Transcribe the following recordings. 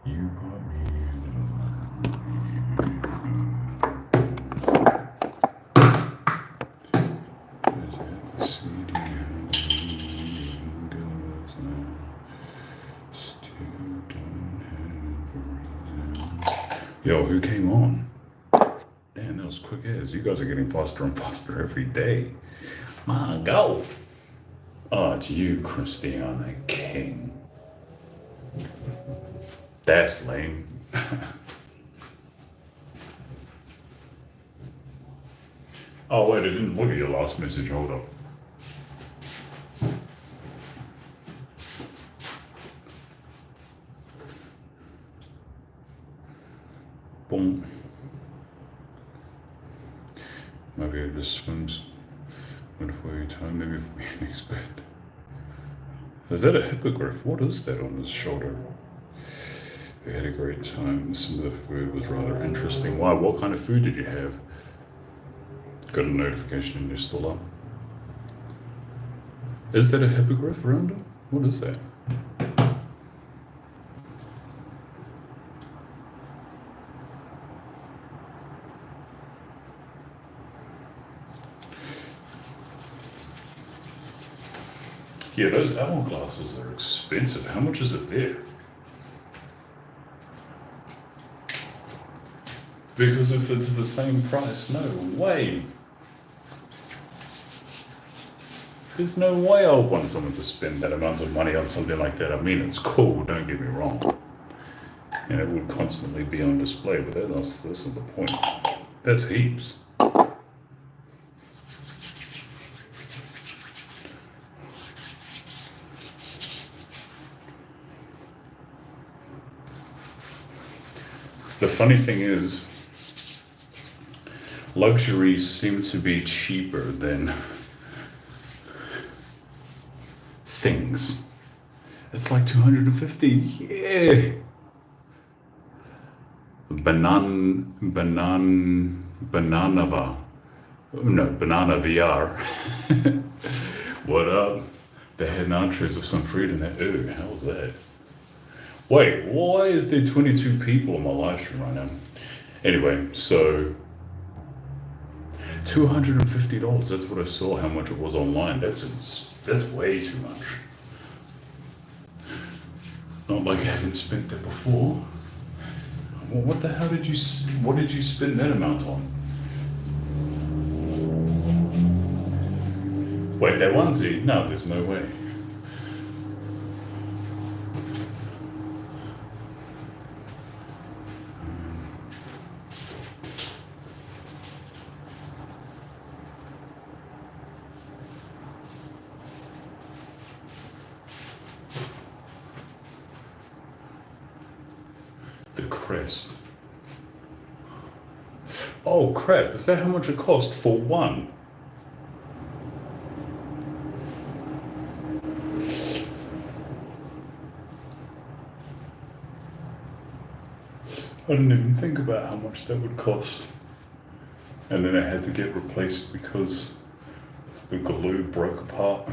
You brought me the CD goes now. Still don't have a reason. Yo, who came on? Damn, that was quick as. You guys are getting faster and faster every day. My God. Oh, it's you, Christiana King. That's lame. Oh, wait, I didn't look at your last message. Hold up. Boom. Maybe it just swims. But for your time, maybe for your next bed. Is that a hippogriff? What is that on his shoulder? We had a great time. Some of the food was rather interesting. Why? What kind of food did you have? Got a notification and you're still up. Is that a hippogriff around him? What is that? Yeah, those hourglasses are expensive. How much is it there? Because if it's the same price, no way. There's no way I would want someone to spend that amount of money on something like that. I mean, it's cool, don't get me wrong. And it would constantly be on display, but that's not the point. That's heaps. The funny thing is, luxuries seem to be cheaper than things. It's like 250. Yeah. Banana VR. What up? They had nachos with some fruit in it. Ooh, how was that? Wait, why is there 22 people on my live stream right now? Anyway, so $250, that's what I saw how much it was online. That's way too much. Not like I haven't spent that before. Well, what the hell did you spend that amount on? Wait, that onesie? No, there's no way. The crest. Oh crap, is that how much it cost for one? I didn't even think about how much that would cost. And then it had to get replaced because the glue broke apart.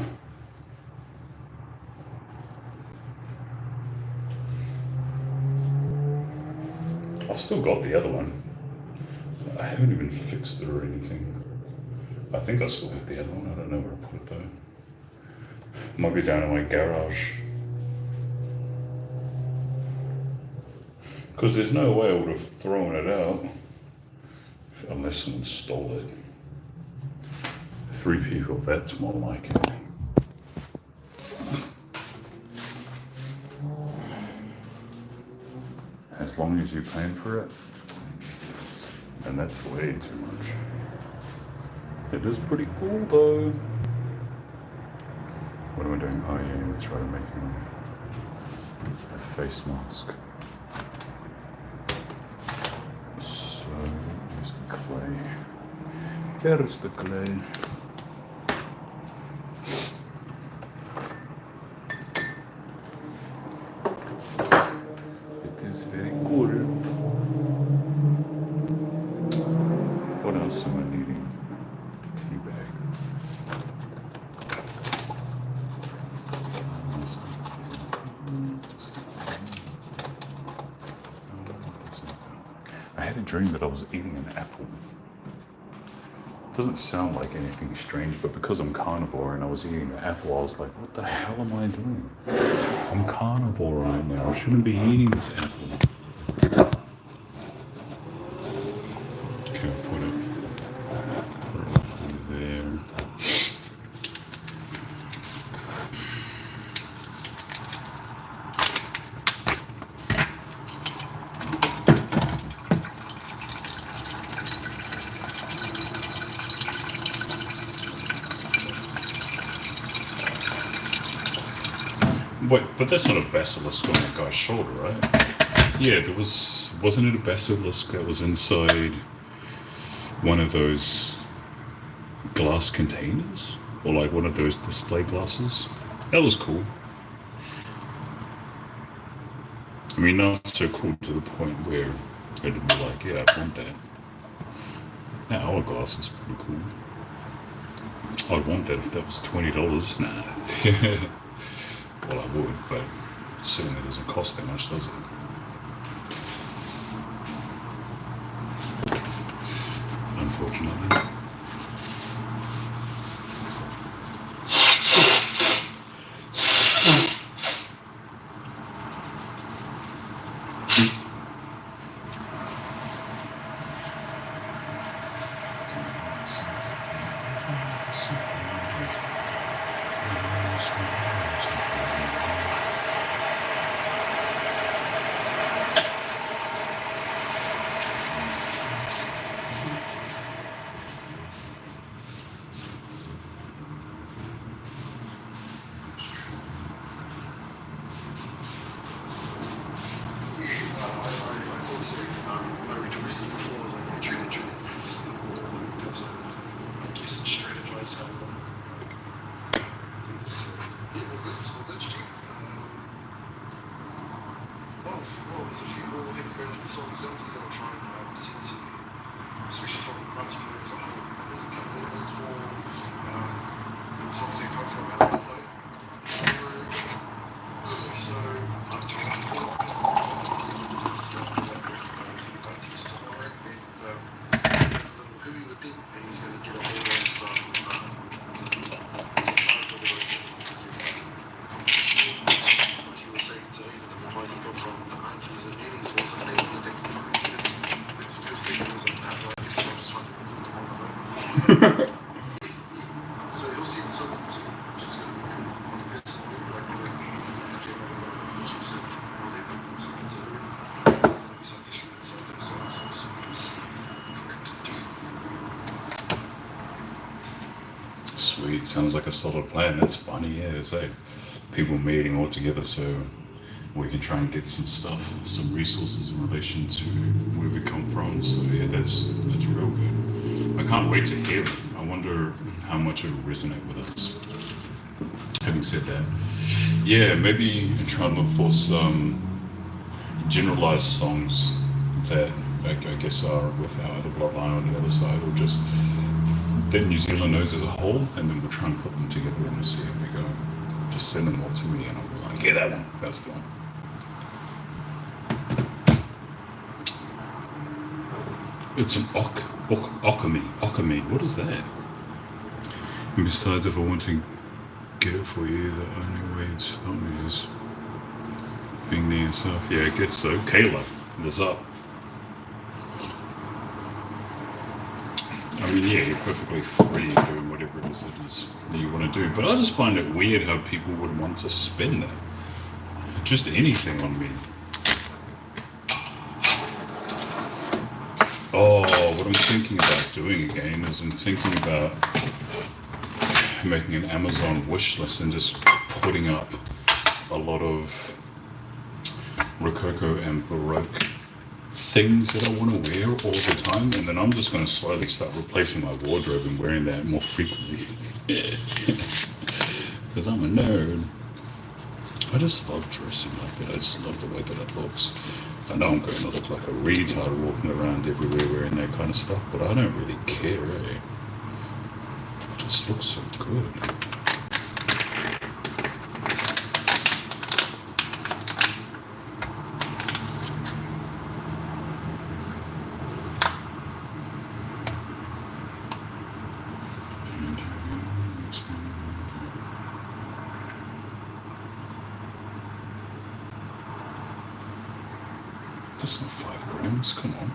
I've still got the other one. I haven't even fixed it or anything. I think I still have the other one. I don't know where I put it though. Might be down in my garage. Because there's no way I would have thrown it out unless someone stole it. 3 people, that's more like it. As long as you're paying for it, and that's way too much. It is pretty cool though. What am I doing? Oh yeah, let's try to make a face mask. So, here's the clay. There's the clay. It is very good. What else am I needing? dream that I was eating an apple. It doesn't sound like anything strange, but because I'm carnivore and I was eating the apple, I was like, what the hell am I doing? I'm carnivore right now. I shouldn't be eating this apple. Okay, I'll put it there. Wait, but that's not a basilisk on that guy's shoulder, right? Yeah, wasn't it a basilisk that was inside one of those glass containers? Or like one of those display glasses? That was cool. I mean, not so cool to the point where it'd be like, yeah, I want that. That hourglass is pretty cool. I'd want that if that was $20. Nah. Well, I would, but it certainly doesn't cost that much, does it? Unfortunately. Sweet, sounds like a solid plan. That's funny, yeah. It's like people meeting all together so we can try and get some stuff, some resources in relation to where we come from. So yeah, that's real good. I can't wait to hear it. I wonder how much it will resonate with us. Having said that, yeah, maybe try and look for some generalized songs that I guess are with our other bloodline on the other side, or just that New Zealand knows as a whole, and then we'll try and put them together and we'll see how we go. Just send them all to me and I'll be like, yeah, that one, that's the one. It's an okami. What is that? And besides, if I want to get it for you, the only way it's not me is being there yourself. Yeah, I guess so. Kayla, what's up? I mean, yeah, you're perfectly free doing whatever it is that you want to do. But I just find it weird how people would want to spend that. Just anything on me. Oh, what I'm thinking about doing again is I'm thinking about making an Amazon wish list and just putting up a lot of Rococo and Baroque things that I want to wear all the time, and then I'm just going to slowly start replacing my wardrobe and wearing that more frequently. Because I'm a nerd. I just love dressing like that. I just love the way that it looks. I know I'm going to look like a retard walking around everywhere wearing that kind of stuff, but I don't really care, eh? It just looks so good. That's not 5 grams, come on.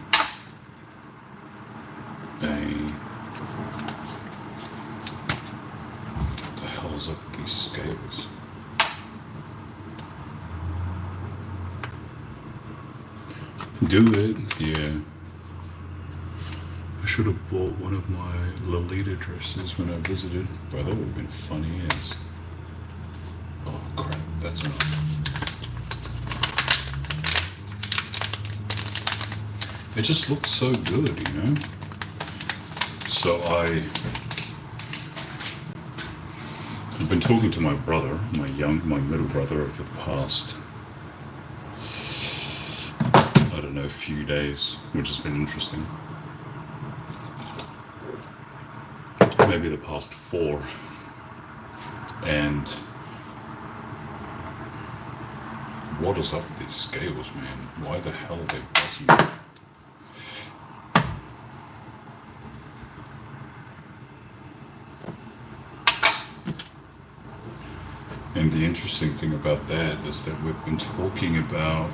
What the hell is up with these scales? Do it, yeah. I should have bought one of my Lolita dresses when I visited, but that would have been funny as. Oh crap, that's enough. It just looks so good, you know? So I've been talking to my brother, my middle brother over the past, I don't know, few days, which has been interesting. Maybe the past 4. And what is up with these scales, man? Why the hell are they buzzing? And the interesting thing about that is that we've been talking about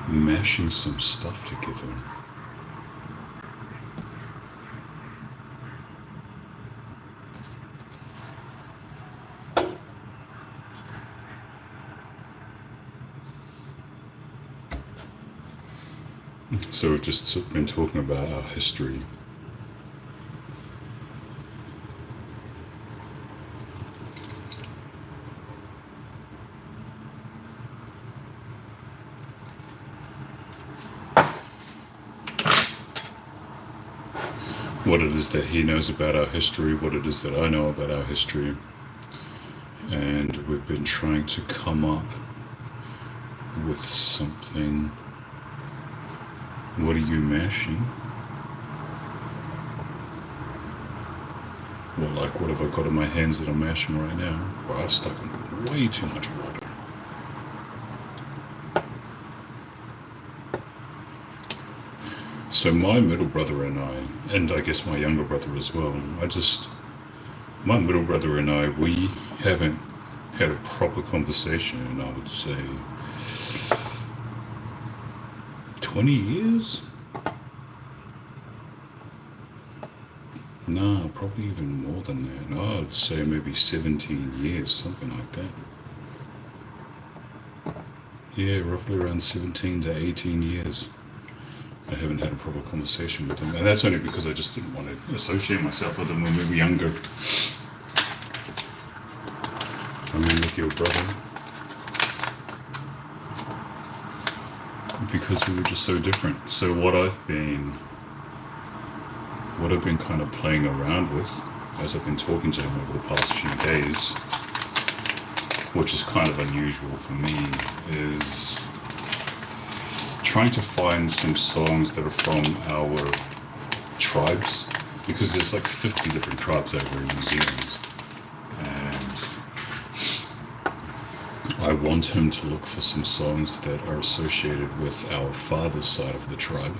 mashing some stuff together. So we've just been talking about our history. What it is that he knows about our history, what it is that I know about our history. And we've been trying to come up with something. What are you mashing? Well, like, what have I got in my hands that I'm mashing right now? Well, I've stuck in way too much water. So my middle brother and I guess my younger brother as well, my middle brother and I, we haven't had a proper conversation in, I would say, 20 years? No, probably even more than that. No, I'd say maybe 17 years, something like that. Yeah, roughly around 17 to 18 years. I haven't had a proper conversation with him. And that's only because I just didn't want to associate myself with him when we were younger. I mean, with your brother. Because we were just so different. So what I've been kind of playing around with as I've been talking to him over the past few days, which is kind of unusual for me, is trying to find some songs that are from our tribes, because there's like 50 different tribes over in New Zealand. And I want him to look for some songs that are associated with our father's side of the tribe.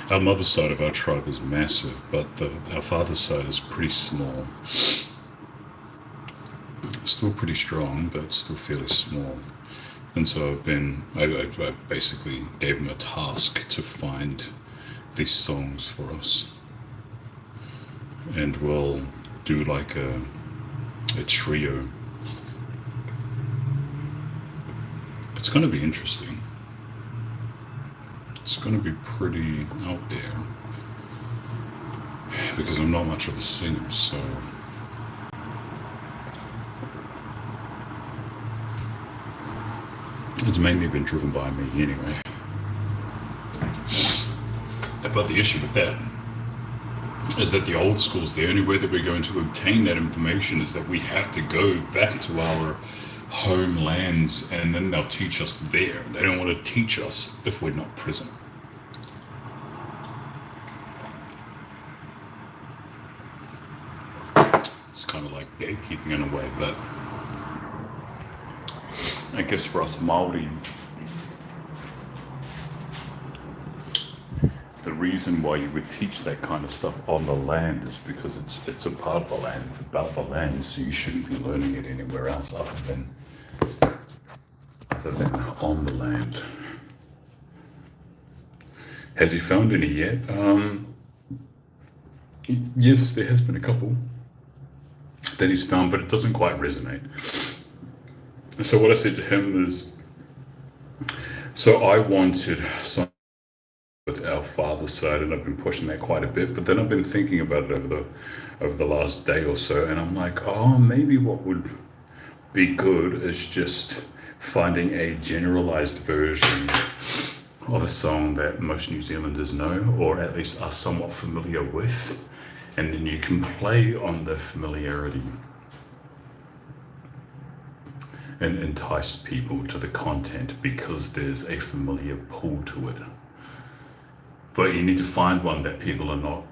Our mother's side of our tribe is massive, but our father's side is pretty small. Still pretty strong, but still fairly small. And so I basically gave him a task to find these songs for us. And we'll do like a trio. It's going to be interesting. It's going to be pretty out there, because I'm not much of a singer, so it's mainly been driven by me anyway. But the issue with that is that the old schools, the only way that we're going to obtain that information is that we have to go back to our homelands, and then they'll teach us there. They don't want to teach us if we're not present. It's kind of like gatekeeping in a way, but I guess for us Māori, the reason why you would teach that kind of stuff on the land is because it's a part of the land, it's about the land, so you shouldn't be learning it anywhere else other rather than on the land. Has he found any yet? Yes, there has been a couple that he's found, but it doesn't quite resonate. So what I said to him is, so I wanted some with our father's side, and I've been pushing that quite a bit, but then I've been thinking about it over the last day or so, and I'm like, oh, maybe what would be good is just finding a generalized version of a song that most New Zealanders know, or at least are somewhat familiar with, and then you can play on the familiarity and entice people to the content because there's a familiar pull to it. But you need to find one that people are not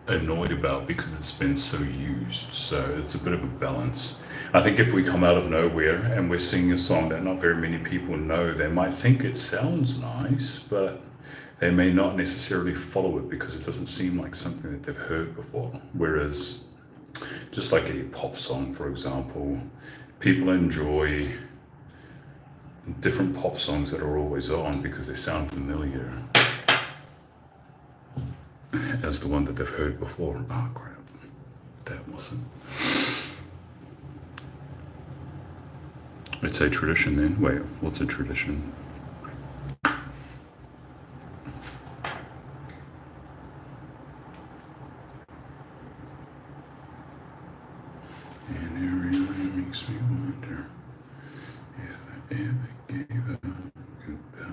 annoyed about because it's been so used. So it's a bit of a balance. I think if we come out of nowhere and we're singing a song that not very many people know, they might think it sounds nice, but they may not necessarily follow it because it doesn't seem like something that they've heard before. Whereas, just like a pop song, for example, people enjoy different pop songs that are always on because they sound familiar as the one that they've heard before. Oh crap, that wasn't. It's a tradition then. Wait, what's a tradition? And it really makes me wonder if I ever gave up goodbye.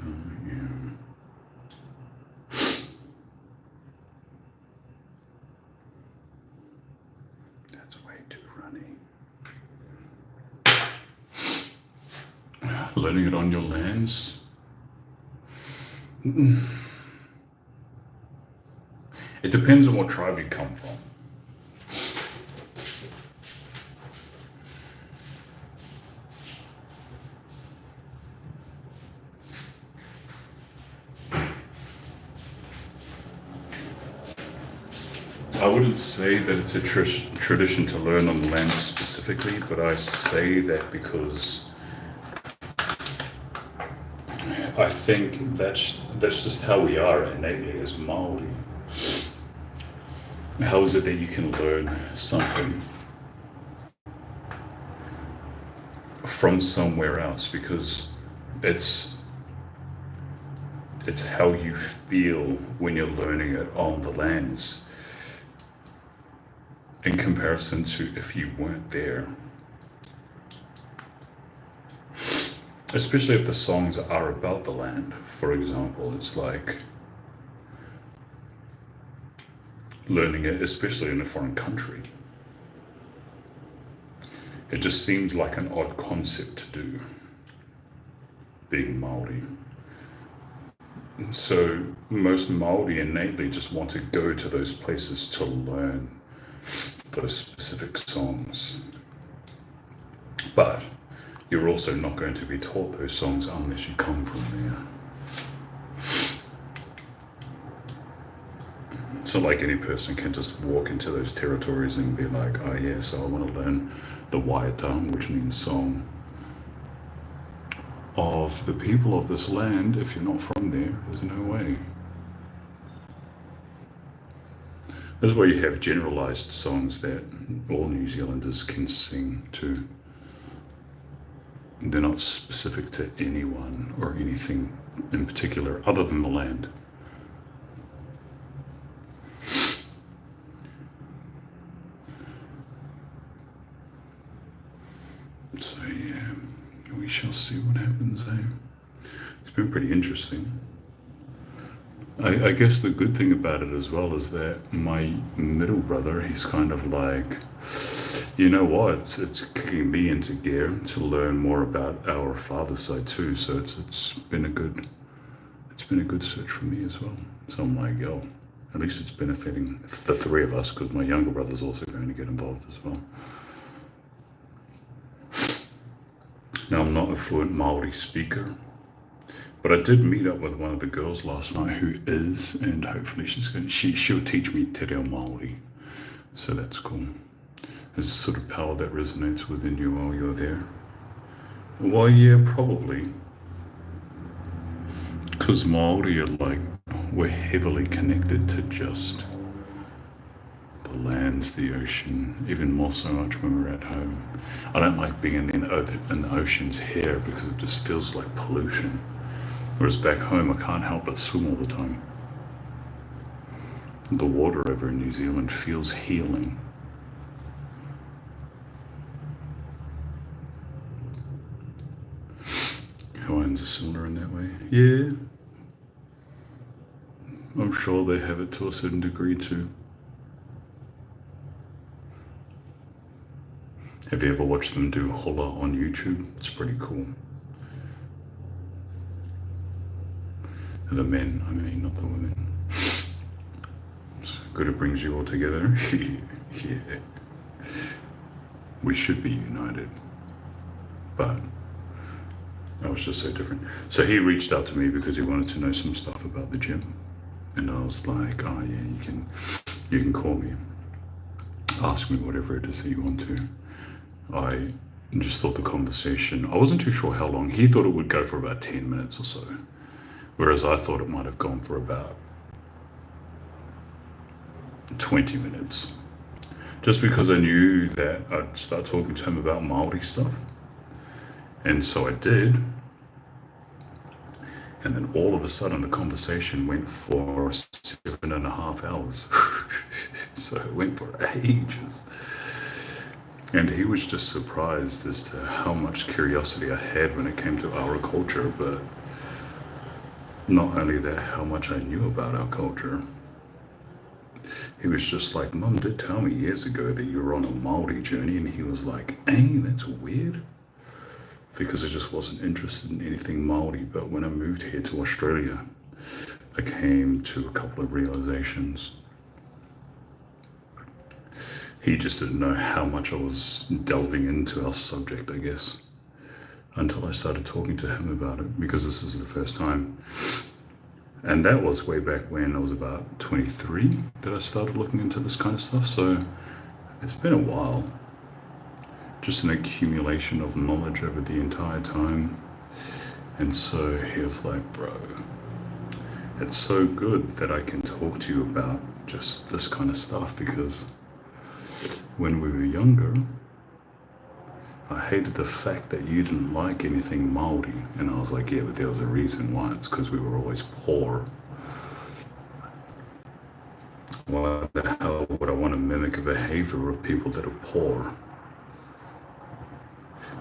That's way too runny. Learning it on your lands. It depends on what tribe you come from. I wouldn't say that it's a tradition to learn on the land specifically, but I say that because I think that's just how we are innately as Māori. How is it that you can learn something from somewhere else? Because it's how you feel when you're learning it on the lands in comparison to if you weren't there. Especially if the songs are about the land. For example, it's like learning it, especially in a foreign country. It just seems like an odd concept to do, being Māori. And so most Māori innately just want to go to those places to learn those specific songs. But you're also not going to be taught those songs unless you come from there. So like any person can just walk into those territories and be like, oh yeah, so I want to learn the waiata, which means song, of the people of this land. If you're not from there, there's no way. That's why you have generalized songs that all New Zealanders can sing to. They're not specific to anyone or anything in particular other than the land. So yeah, we shall see what happens, eh? It's been pretty interesting. I guess the good thing about it as well is that my middle brother, he's kind of like, you know what, it's kicking me into gear to learn more about our father's side too. So it's been a good search for me as well. So I'm like, yo, at least it's benefiting the three of us, because my younger brother's also going to get involved as well. Now, I'm not a fluent Māori speaker, but I did meet up with one of the girls last night who is, and hopefully she'll teach me te reo Māori. So that's cool. There's a sort of power that resonates within you while you're there. Well, yeah, probably. Because Māori are like, we're heavily connected to just the lands, the ocean, even more so much when we're at home. I don't like being in the oceans here because it just feels like pollution. Whereas back home, I can't help but swim all the time. The water over in New Zealand feels healing. Hawaiians are similar in that way. Yeah, I'm sure they have it to a certain degree too. Have you ever watched them do hula on YouTube? It's pretty cool. The men, I mean, not the women. It's good it brings you all together. Yeah. We should be united. But that was just so different. So he reached out to me because he wanted to know some stuff about the gym. And I was like, oh yeah, you can call me. Ask me whatever it is that you want to. I just thought the conversation, I wasn't too sure how long. He thought it would go for about 10 minutes or so. Whereas I thought it might have gone for about 20 minutes. Just because I knew that I'd start talking to him about Māori stuff. And so I did. And then all of a sudden the conversation went for 7.5 hours. So it went for ages. And he was just surprised as to how much curiosity I had when it came to our culture, but not only that, how much I knew about our culture. He was just like, Mum did tell me years ago that you were on a Māori journey, and he was like, hey, that's weird. Because I just wasn't interested in anything Māori, but when I moved here to Australia, I came to a couple of realizations. He just didn't know how much I was delving into our subject, I guess, until I started talking to him about it, because this is the first time. And that was way back when I was about 23 that I started looking into this kind of stuff. So it's been a while. Just an accumulation of knowledge over the entire time. And so he was like, bro, it's so good that I can talk to you about just this kind of stuff, because when we were younger, I hated the fact that you didn't like anything Māori. And I was like, yeah, but there was a reason why. It's because we were always poor. Why the hell would I want to mimic a behavior of people that are poor?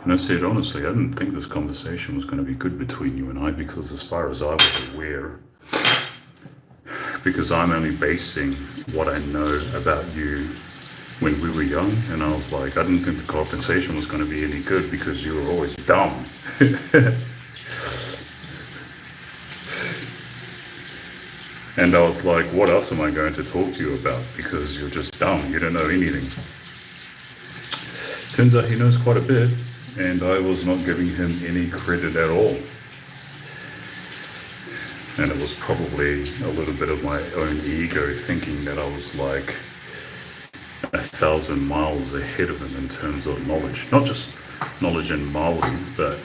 And I said, honestly, I didn't think this conversation was going to be good between you and I, because as far as I was aware, because I'm only basing what I know about you when we were young, and I was like, I didn't think the conversation was going to be any good because you were always dumb. And I was like, what else am I going to talk to you about? Because you're just dumb, you don't know anything. Turns out he knows quite a bit, and I was not giving him any credit at all. And it was probably a little bit of my own ego thinking that I was like 1,000 miles ahead of him in terms of knowledge. Not just knowledge in Māori, but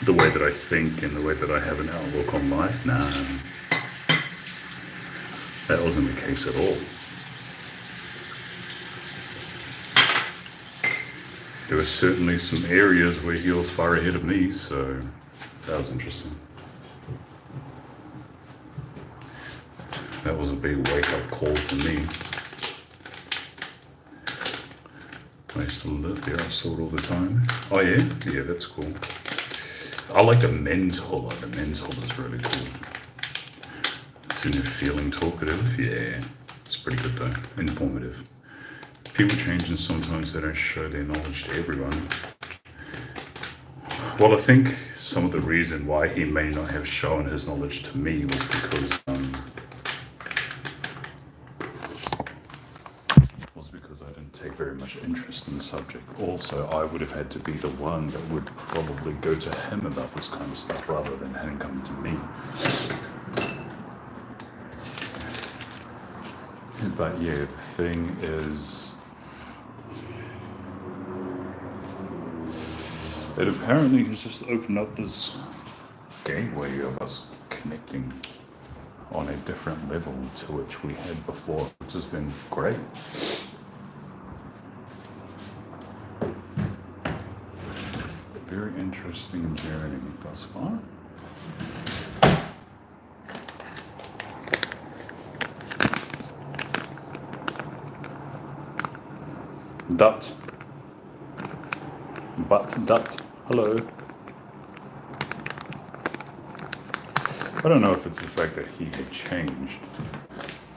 the way that I think and the way that I have an outlook on life. Nah, that wasn't the case at all. There were certainly some areas where he was far ahead of me, so that was interesting. That was a big wake-up call for me. I used to live there, I saw it all the time. Oh yeah? Yeah, that's cool. I like the men's hula. The men's hula is really cool. Soon you're feeling talkative. Yeah, it's pretty good though. Informative. People change, and sometimes they don't show their knowledge to everyone. Well, I think some of the reason why he may not have shown his knowledge to me was because I didn't take very much interest in the subject. Also, I would have had to be the one that would probably go to him about this kind of stuff rather than him coming to me. But yeah, the thing is, it apparently has just opened up this gateway of us connecting on a different level to which we had before, which has been great. Very interesting journey thus far. Dut. Dut. Hello. I don't know if it's the fact that he had changed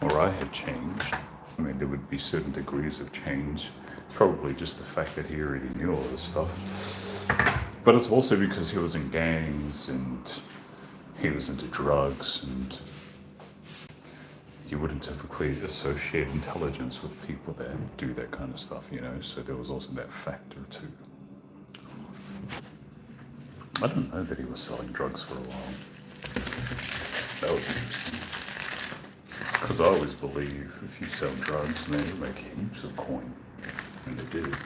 or I had changed. I mean, there would be certain degrees of change. It's probably just the fact that he already knew all this stuff. But it's also because he was in gangs and he was into drugs, and you wouldn't typically associate intelligence with people that do that kind of stuff, you know? So there was also that factor too. I didn't know that he was selling drugs for a while. That was interesting. Because I always believe if you sell drugs, man, you make heaps of coin. And they did.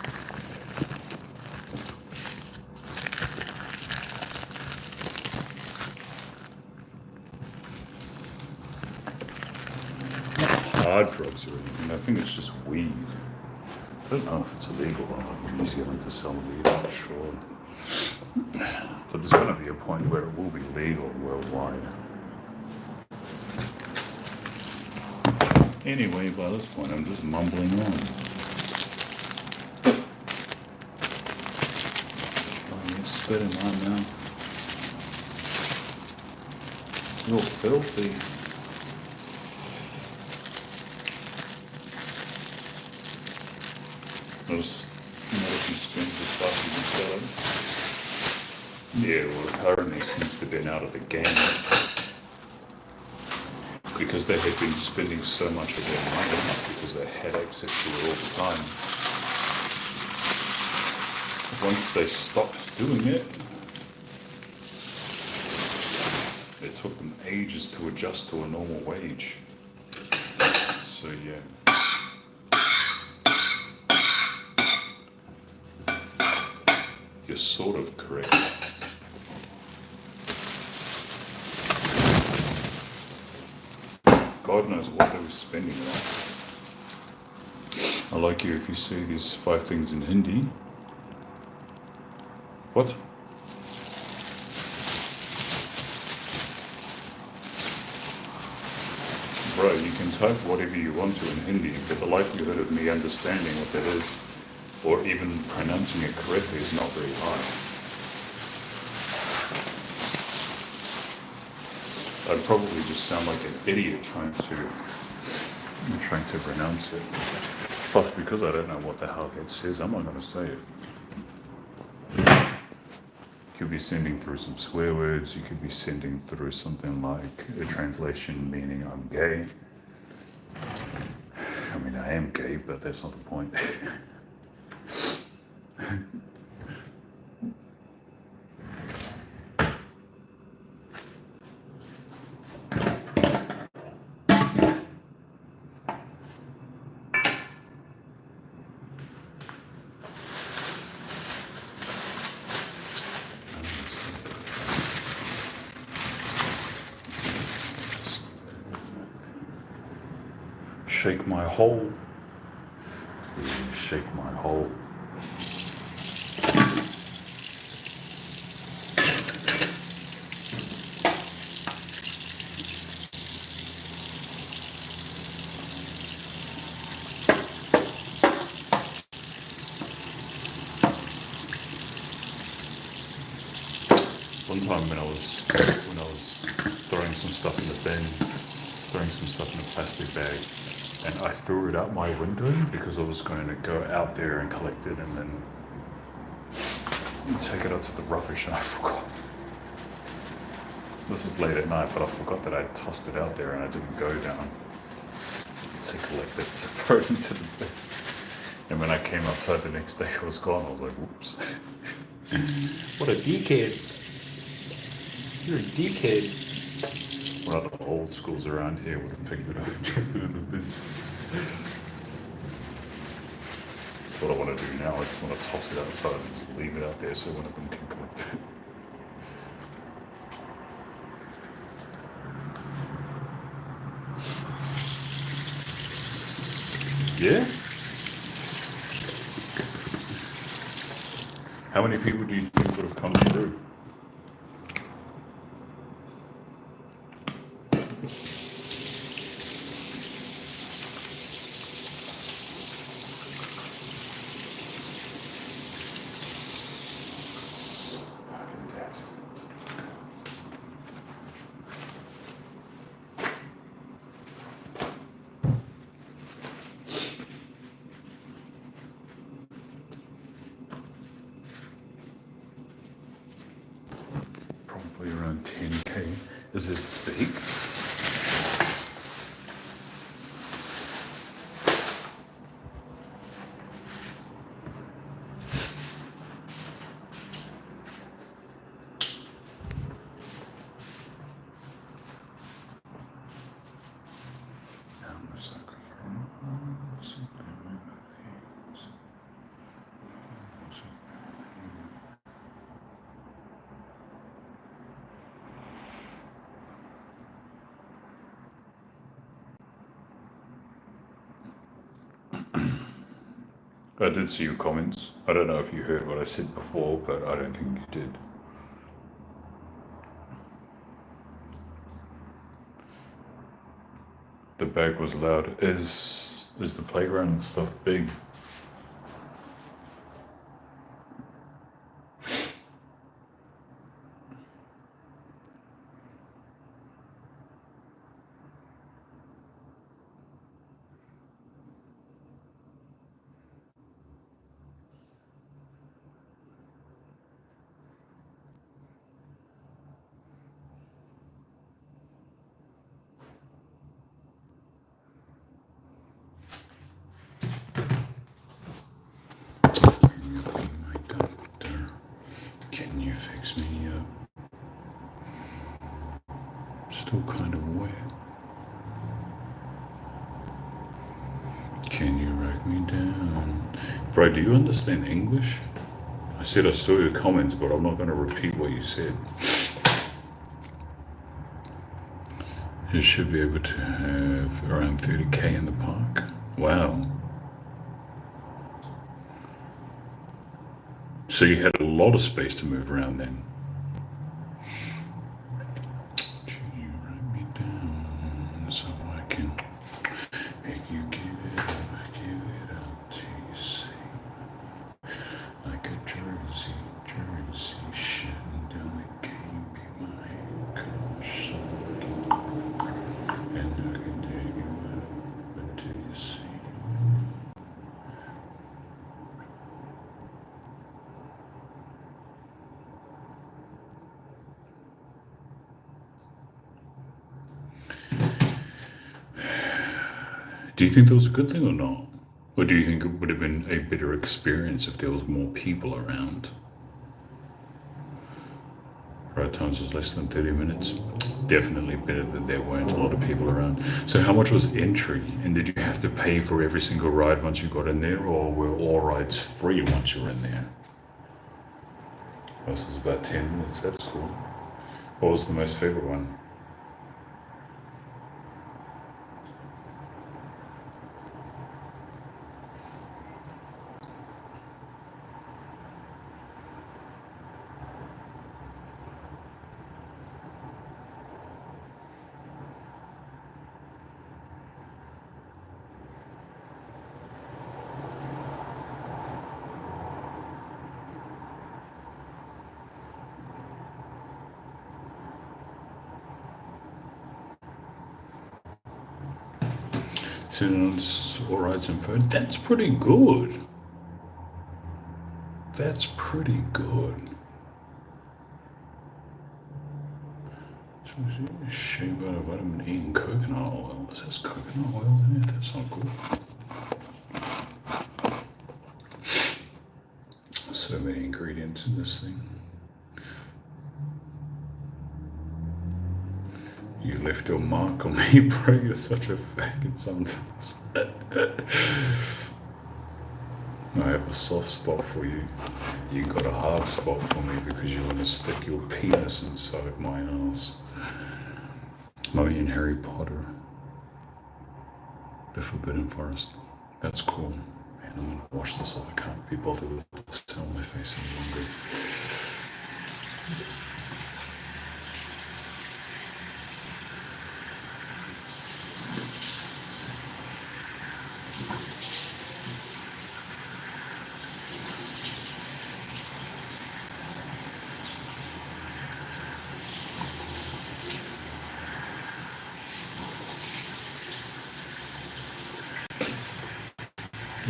Not hard drugs or anything. I think it's just weed. I don't know if it's illegal or not in New Zealand to sell weed, I'm not sure. But there's going to be a point where it will be legal worldwide. Anyway, by this point, I'm just mumbling on. Trying to get spit in my mouth. You're filthy. Notice if you spin the stuff, you can sell it. Yeah, well, currently since they've been out of the game, because they had been spending so much of their money because they had access to it all the time. Once they stopped doing it, it took them ages to adjust to a normal wage. So yeah. You're sort of correct. God knows what they were spending it on. I like you if you see these 5 things in Hindi. What? Bro, you can type whatever you want to in Hindi, but the likelihood of me understanding what that is, or even pronouncing it correctly, is not very high. I'd probably just sound like an idiot trying to pronounce it. Plus, because I don't know what the hell it says, I'm not going to say it. You could be sending through some swear words. You could be sending through something like a translation meaning I'm gay. I mean, I am gay, but that's not the point. Shake my hole. Shake my hole. One time when I was throwing some stuff in the bin, throwing some stuff in a plastic bag, and I threw it out my window because I was going to go out there and collect it and then take it out to the rubbish, and I forgot. This is late at night, but I forgot that I tossed it out there and I didn't go down to collect it, to throw it into the bin. And when I came outside the next day, it was gone. I was like, whoops. What a dickhead. You're a dickhead. One of the old schools around here would have picked it up and chucked it in the bin. That's what I want to do now. I just want to toss it outside and just leave it out there so one of them can collect it. Yeah? How many people do you think would have come through? Probably around 10k. Is it big? I'm a sucker for all simply things. I did see your comments. I don't know if you heard what I said before, but I don't think you did. The bag was loud. Is the playground and stuff big? Can you be my doctor? Can you fix me up? Still kind of wet. Can you write me down? Bro, do you understand English? I said I saw your comments, but I'm not going to repeat what you said. You should be able to have around 30k in the park. Wow. So you had a lot of space to move around then. Can you write me down so I can make you give it up till you see like a jersey shutting down the game. Be my head coach, so I can, and I can take you up until you see. Do you think that was a good thing or not? Or do you think it would have been a better experience if there was more people around? Ride times was less than 30 minutes. Definitely better that there weren't a lot of people around. So how much was entry? And did you have to pay for every single ride once you got in there, or were all rides free once you were in there? This was about 10 minutes, that's cool. What was the most favorite one? All rides and food. That's pretty good. That's pretty good. Shea butter, vitamin E, and coconut oil. Is this coconut oil in it? That's not good. So many ingredients in this thing. You left your mark on me, bro. You're such a faggot sometimes. I have a soft spot for you. You got a hard spot for me because you want to stick your penis inside my ass. Mummy and Harry Potter. The Forbidden Forest. That's cool. Man, I'm gonna wash this off. I can't be bothered with this on my face any longer.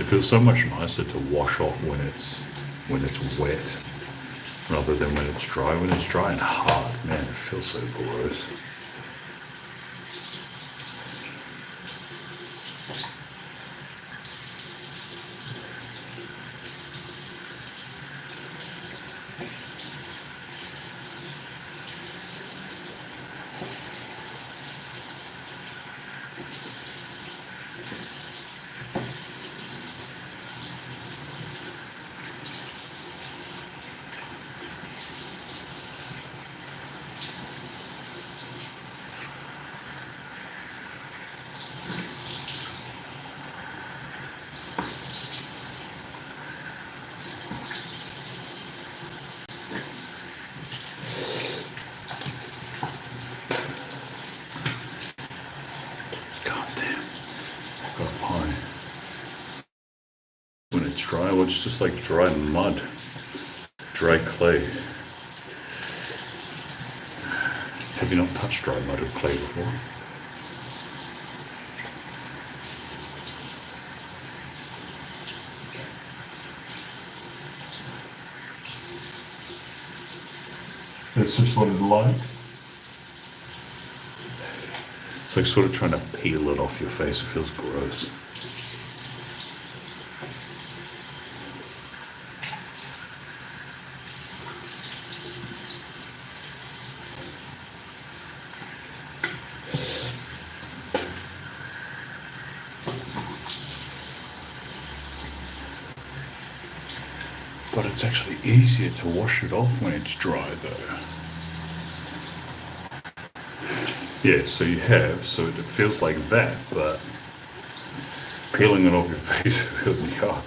It feels so much nicer to wash off when it's wet rather than when it's dry. When it's dry and hard, man, it feels so gross. God damn, I got a pie. When it's dry, well, it's just like dry mud, dry clay. Have you not touched dry mud or clay before? That's just what it's like. It's like sort of trying to peel it off your face. It feels gross. But it's actually easier to wash it off when it's dry though. Yeah, so you have, so it feels like that, but peeling it off your face feels yuck.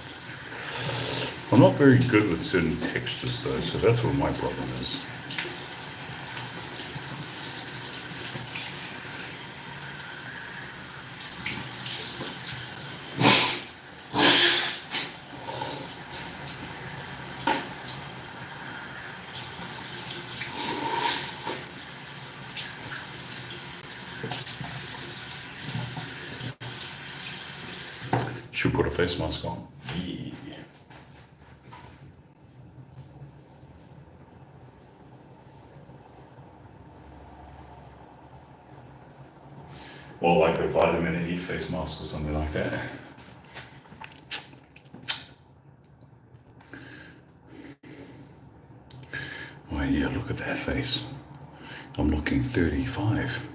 I'm not very good with certain textures though, so that's what my problem is. Should put a face mask on. Yeah. Or like a vitamin E face mask or something like that. Well, yeah, look at that face. I'm looking 35.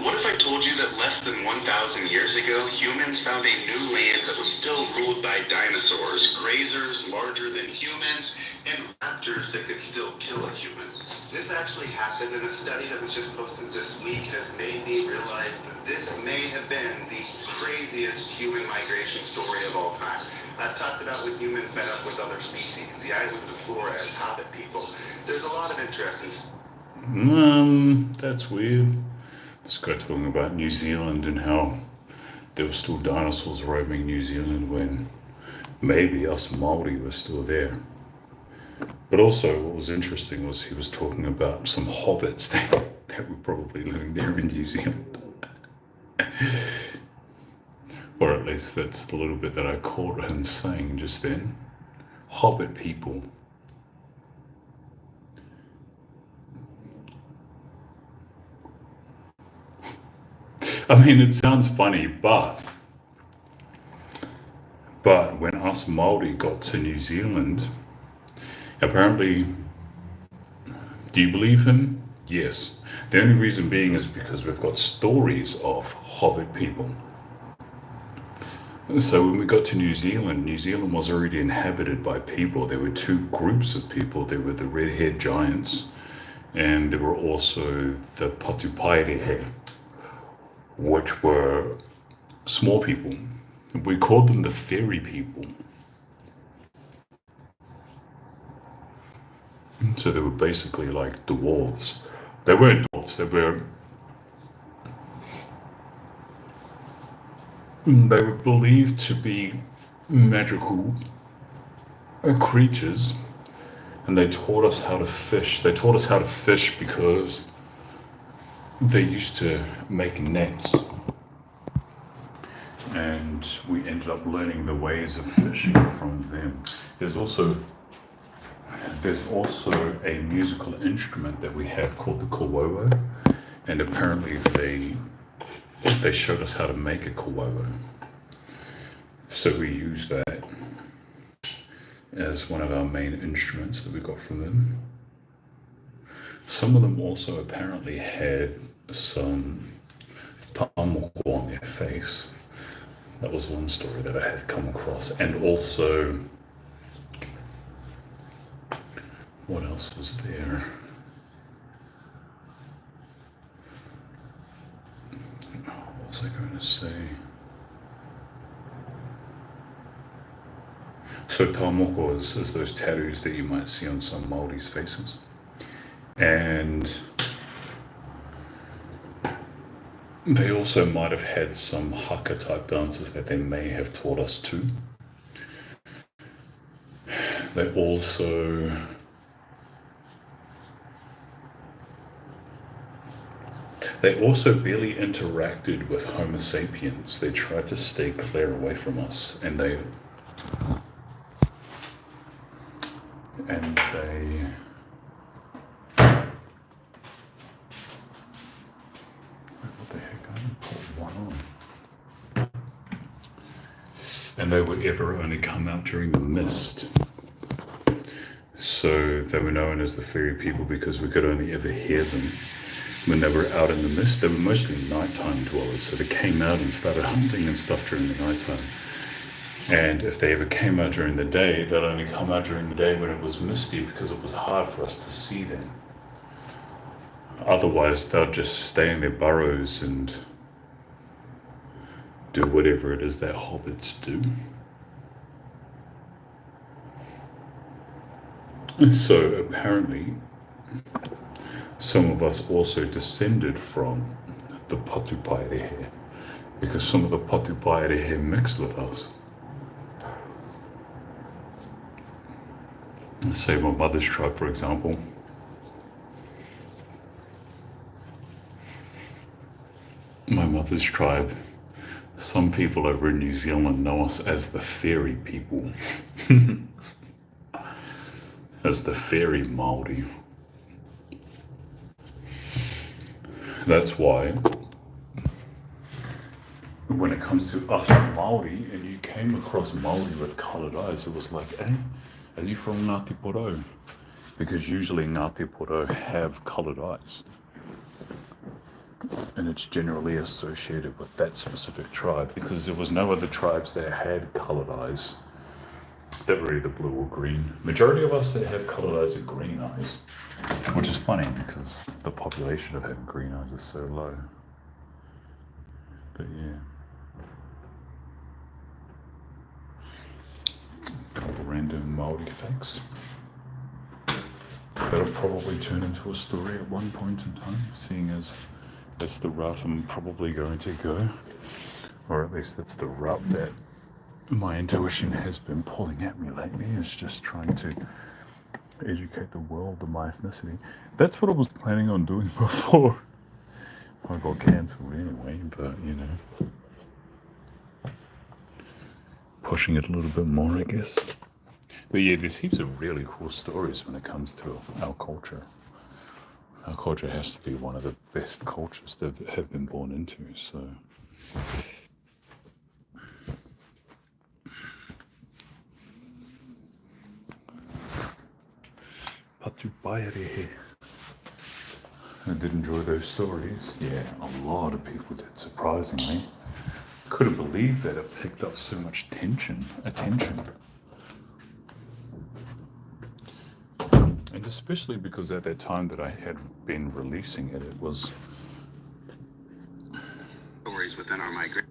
What if I told you that less than 1,000 years ago, humans found a new land that was still ruled by dinosaurs, grazers larger than humans, and raptors that could still kill a human? This actually happened, and a study that was just posted this week has made me realize that this may have been the craziest human migration story of all time. I've talked about when humans met up with other species, the island of Flores, hobbit people. There's a lot of interest in... That's weird. This guy talking about New Zealand and how there were still dinosaurs roaming New Zealand when maybe us Maori were still there. But also, what was interesting was he was talking about some hobbits that were probably living there in New Zealand. Or at least that's the little bit that I caught him saying just then. Hobbit people. I mean, it sounds funny, but when us Maori got to New Zealand, apparently, do you believe him? Yes. The only reason being is because we've got stories of Hobbit people. So when we got to New Zealand was already inhabited by people. There were two groups of people. There were the red-haired giants, and there were also the Patupaerehe, which were small people. We called them the fairy people. So they were basically like dwarves. They weren't dwarves. They were believed to be magical creatures, and they taught us how to fish. They taught us how to fish because they used to make nets, and we ended up learning the ways of fishing from them. There's also a musical instrument that we have called the kawowo, and apparently they showed us how to make a kawowo. So we use that as one of our main instruments that we got from them. Some of them also apparently had some tamoko on their face. That was one story that I had come across. And also, what else was there? What was I going to say? So tamoko is those tattoos that you might see on some Māori's faces. And they also might have had some haka type dances that they may have taught us too. They also barely interacted with Homo sapiens. They tried to stay clear away from us, and they what the heck? I didn't put one on. And they would ever only come out during the mist. So they were known as the fairy people because we could only ever hear them when they were out in the mist. They were mostly nighttime dwellers, so they came out and started hunting and stuff during the nighttime. And if they ever came out during the day, they'd only come out during the day when it was misty because it was hard for us to see them. Otherwise, they'll just stay in their burrows and do whatever it is that hobbits do. So apparently, some of us also descended from the Patupaerehe, because some of the Patupaerehe mixed with us. Say my mother's tribe, for example. My mother's tribe, some people over in New Zealand know us as the fairy people. As the fairy Māori. That's why when it comes to us Māori, and you came across Māori with coloured eyes, it was like, hey, are you from Ngāti Porou? Because usually Ngāti Porou have coloured eyes. And it's generally associated with that specific tribe because there was no other tribes that had coloured eyes that were either blue or green. Majority of us that have coloured eyes are green eyes, which is funny because the population of having green eyes is so low. But yeah. Couple random Māori facts. That'll probably turn into a story at one point in time, seeing as that's the route I'm probably going to go. Or at least that's the route that my intuition has been pulling at me lately, is just trying to educate the world of my ethnicity. That's what I was planning on doing before I got cancelled anyway, but you know, pushing it a little bit more, I guess. But yeah, there's heaps of really cool stories when it comes to our culture. Our culture has to be one of the best cultures that have been born into, so. Patupaerehe. I did enjoy those stories. Yeah, a lot of people did, surprisingly. couldn't believe that it picked up so much attention. And especially because at that time that I had been releasing it, it was stories within our migration.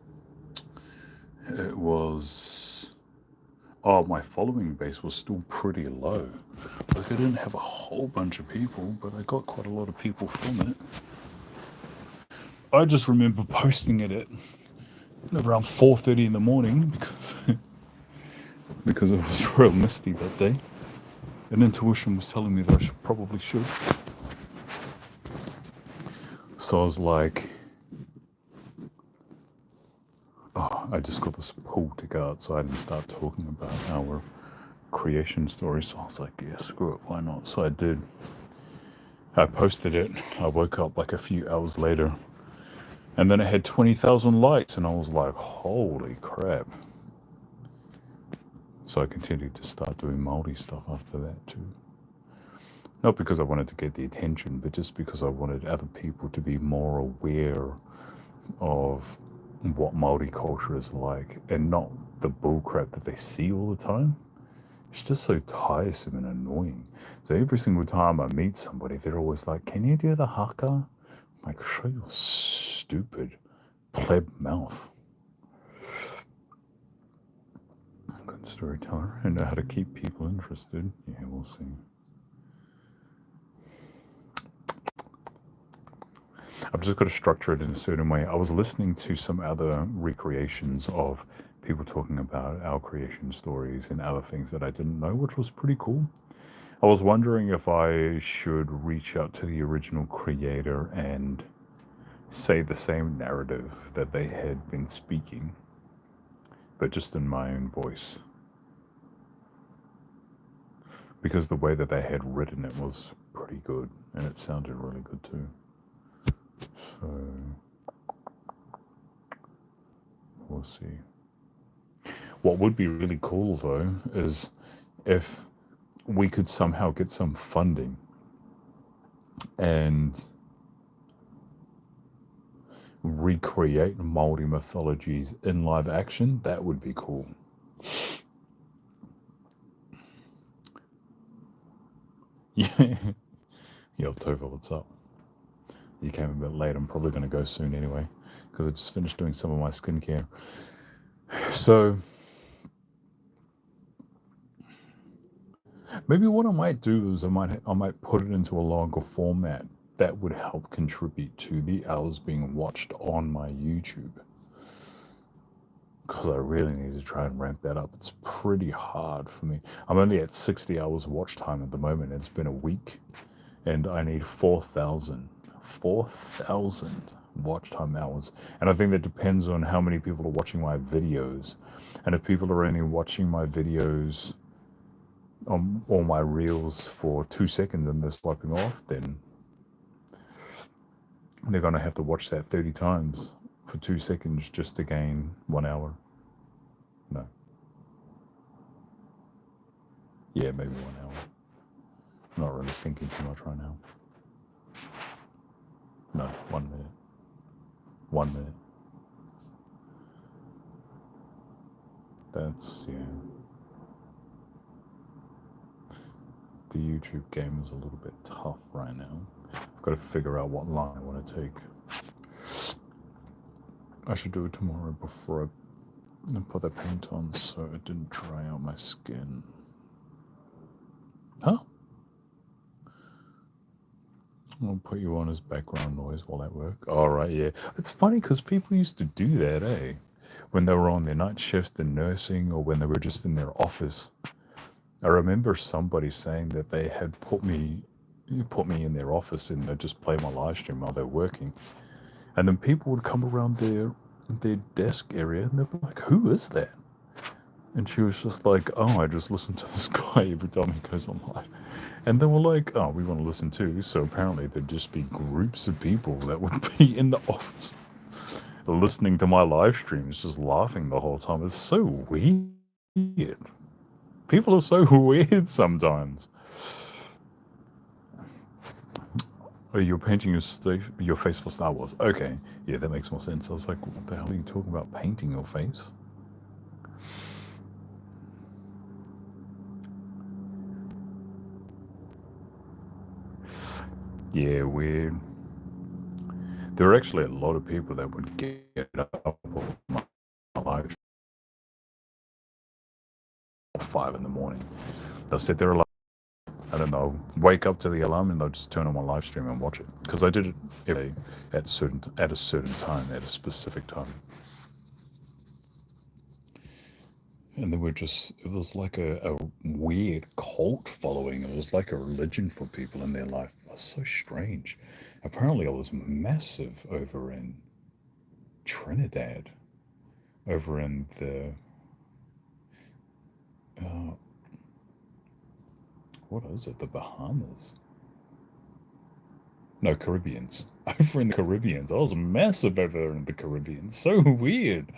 my following base was still pretty low. Like, I didn't have a whole bunch of people, but I got quite a lot of people from it. I just remember posting it at around 4:30 in the morning because it was real misty that day. And intuition was telling me that I probably should. So I was like, I just got this pull to go outside and start talking about our creation story. So I was like, yeah, screw it, why not? So I did. I posted it. I woke up like a few hours later, and then it had 20,000 likes, and I was like, holy crap. So I continued to start doing Māori stuff after that too. Not because I wanted to get the attention, but just because I wanted other people to be more aware of what Māori culture is like, and not the bullcrap that they see all the time. It's just so tiresome and annoying. So every single time I meet somebody, they're always like, can you do the haka? I'm like, show your stupid pleb mouth. Good storyteller. I know how to keep people interested. Yeah, we'll see. I've just got to structure it in a certain way. I was listening to some other recreations of people talking about our creation stories and other things that I didn't know, which was pretty cool. I was wondering if I should reach out to the original creator and say the same narrative that they had been speaking, but just in my own voice. Because the way that they had written it was pretty good, and it sounded really good too. So, we'll see. What would be really cool though is if we could somehow get some funding and recreate Māori mythologies in live action. That would be cool. Yeah. Yo, Tova, what's up? You came a bit late. I'm probably going to go soon anyway, because I just finished doing some of my skincare. So maybe what I might do is I might put it into a longer format that would help contribute to the hours being watched on my YouTube. Because I really need to try and ramp that up. It's pretty hard for me. I'm only at 60 hours watch time at the moment. It's been a week, and I need 4,000 watch time hours. And I think that depends on how many people are watching my videos. And if people are only watching my videos on all my reels for 2 seconds and they're swiping off, then they're going to have to watch that 30 times for 2 seconds just to gain 1 hour. No. Yeah, maybe 1 hour. I'm not really thinking too much right now. No, 1 minute. 1 minute. That's, yeah. The YouTube game is a little bit tough right now. I've got to figure out what line I want to take. I should do it tomorrow before I put the paint on so it didn't dry out my skin. Huh? I'll put you on as background noise while at work. All right, yeah. It's funny because people used to do that, eh? When they were on their night shift in nursing or when they were just in their office. I remember somebody saying that they had put me in their office and they'd just play my live stream while they're working. And then people would come around their desk area and they'd be like, who is that? And she was just like, oh, I just listen to this guy every time he goes on live. And they were like, oh, we want to listen too. So apparently there'd just be groups of people that would be in the office listening to my live streams, just laughing the whole time. It's so weird. People are so weird sometimes. Oh, you're painting your face for Star Wars. Okay, yeah, that makes more sense. I was like, what the hell are you talking about? Painting your face? Yeah, weird. There are actually a lot of people that would get up on my live at 5 in the morning. They'll sit there, I don't know, wake up to the alarm and they'll just turn on my live stream and watch it. Because I did it every day at a certain time, at a specific time. And they were just, it was like a weird cult following. It was like a religion for people in their life. It was so strange. Apparently, I was massive over in Trinidad, over in the, uh, what is it, the Bahamas? No, Caribbeans. Over in the Caribbeans. I was massive over in the Caribbean. So weird.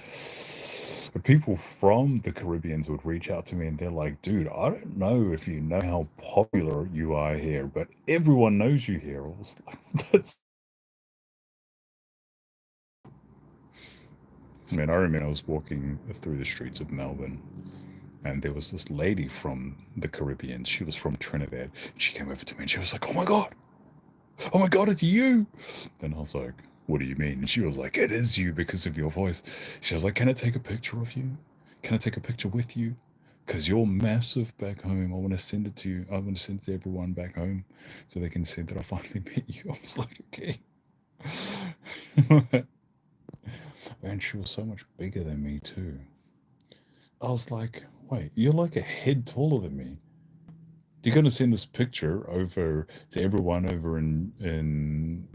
People from the Caribbeans would reach out to me and they're like, dude, I don't know if you know how popular you are here, but everyone knows you here. I was like, that's. Man, I remember I was walking through the streets of Melbourne and there was this lady from the Caribbean. She was from Trinidad. She came over to me and she was like, oh my God, it's you. And I was like, what do you mean? And she was like, it is you because of your voice. She was like, can I take a picture of you? Can I take a picture with you? Because you're massive back home. I want to send it to you. I want to send it to everyone back home so they can see that I finally met you. I was like, okay. And she was so much bigger than me, too. I was like, wait, you're like a head taller than me. You're going to send this picture over to everyone over in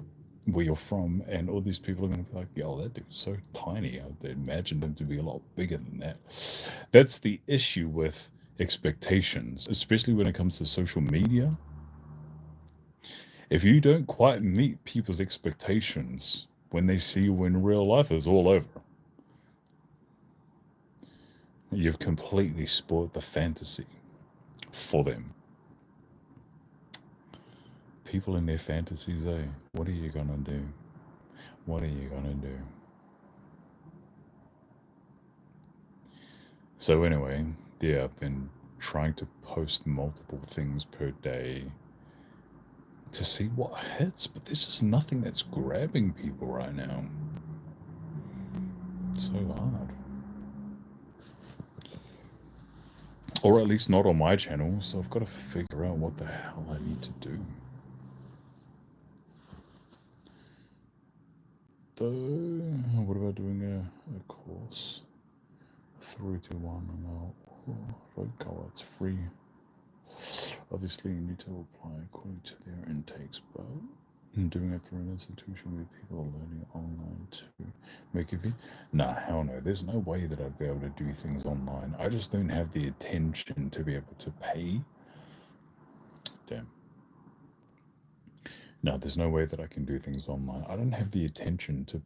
where you're from, and all these people are going to be like, yo, that dude's so tiny. I imagine him to be a lot bigger than that. That's the issue with expectations, especially when it comes to social media. If you don't quite meet people's expectations when they see you in real life, it's all over. You've completely spoiled the fantasy for them. People in their fantasies, eh? What are you gonna do? What are you gonna do? So anyway, yeah, I've been trying to post multiple things per day to see what hits, but there's just nothing that's grabbing people right now. It's so hard. Or at least not on my channel, so I've got to figure out what the hell I need to do. So, what about doing a course? 321 road color, it's free. Obviously, you need to apply according to their intakes, but doing it through an institution where people are learning online to make it. Nah, hell no. There's no way that I'd be able to do things online. I just don't have the attention to be able to pay. Damn. No, there's no way that I can do things online. I don't have the attention to.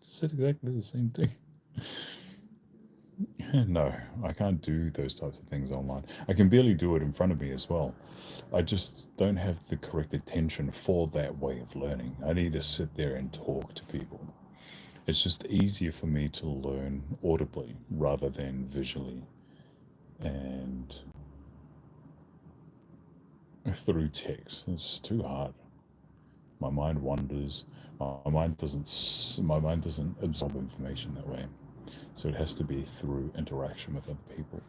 Said exactly the same thing. No, I can't do those types of things online. I can barely do it in front of me as well. I just don't have the correct attention for that way of learning. I need to sit there and talk to people. It's just easier for me to learn audibly rather than visually and through text. It's too hard. My mind wanders. My mind doesn't absorb information that way. So it has to be through interaction with other people.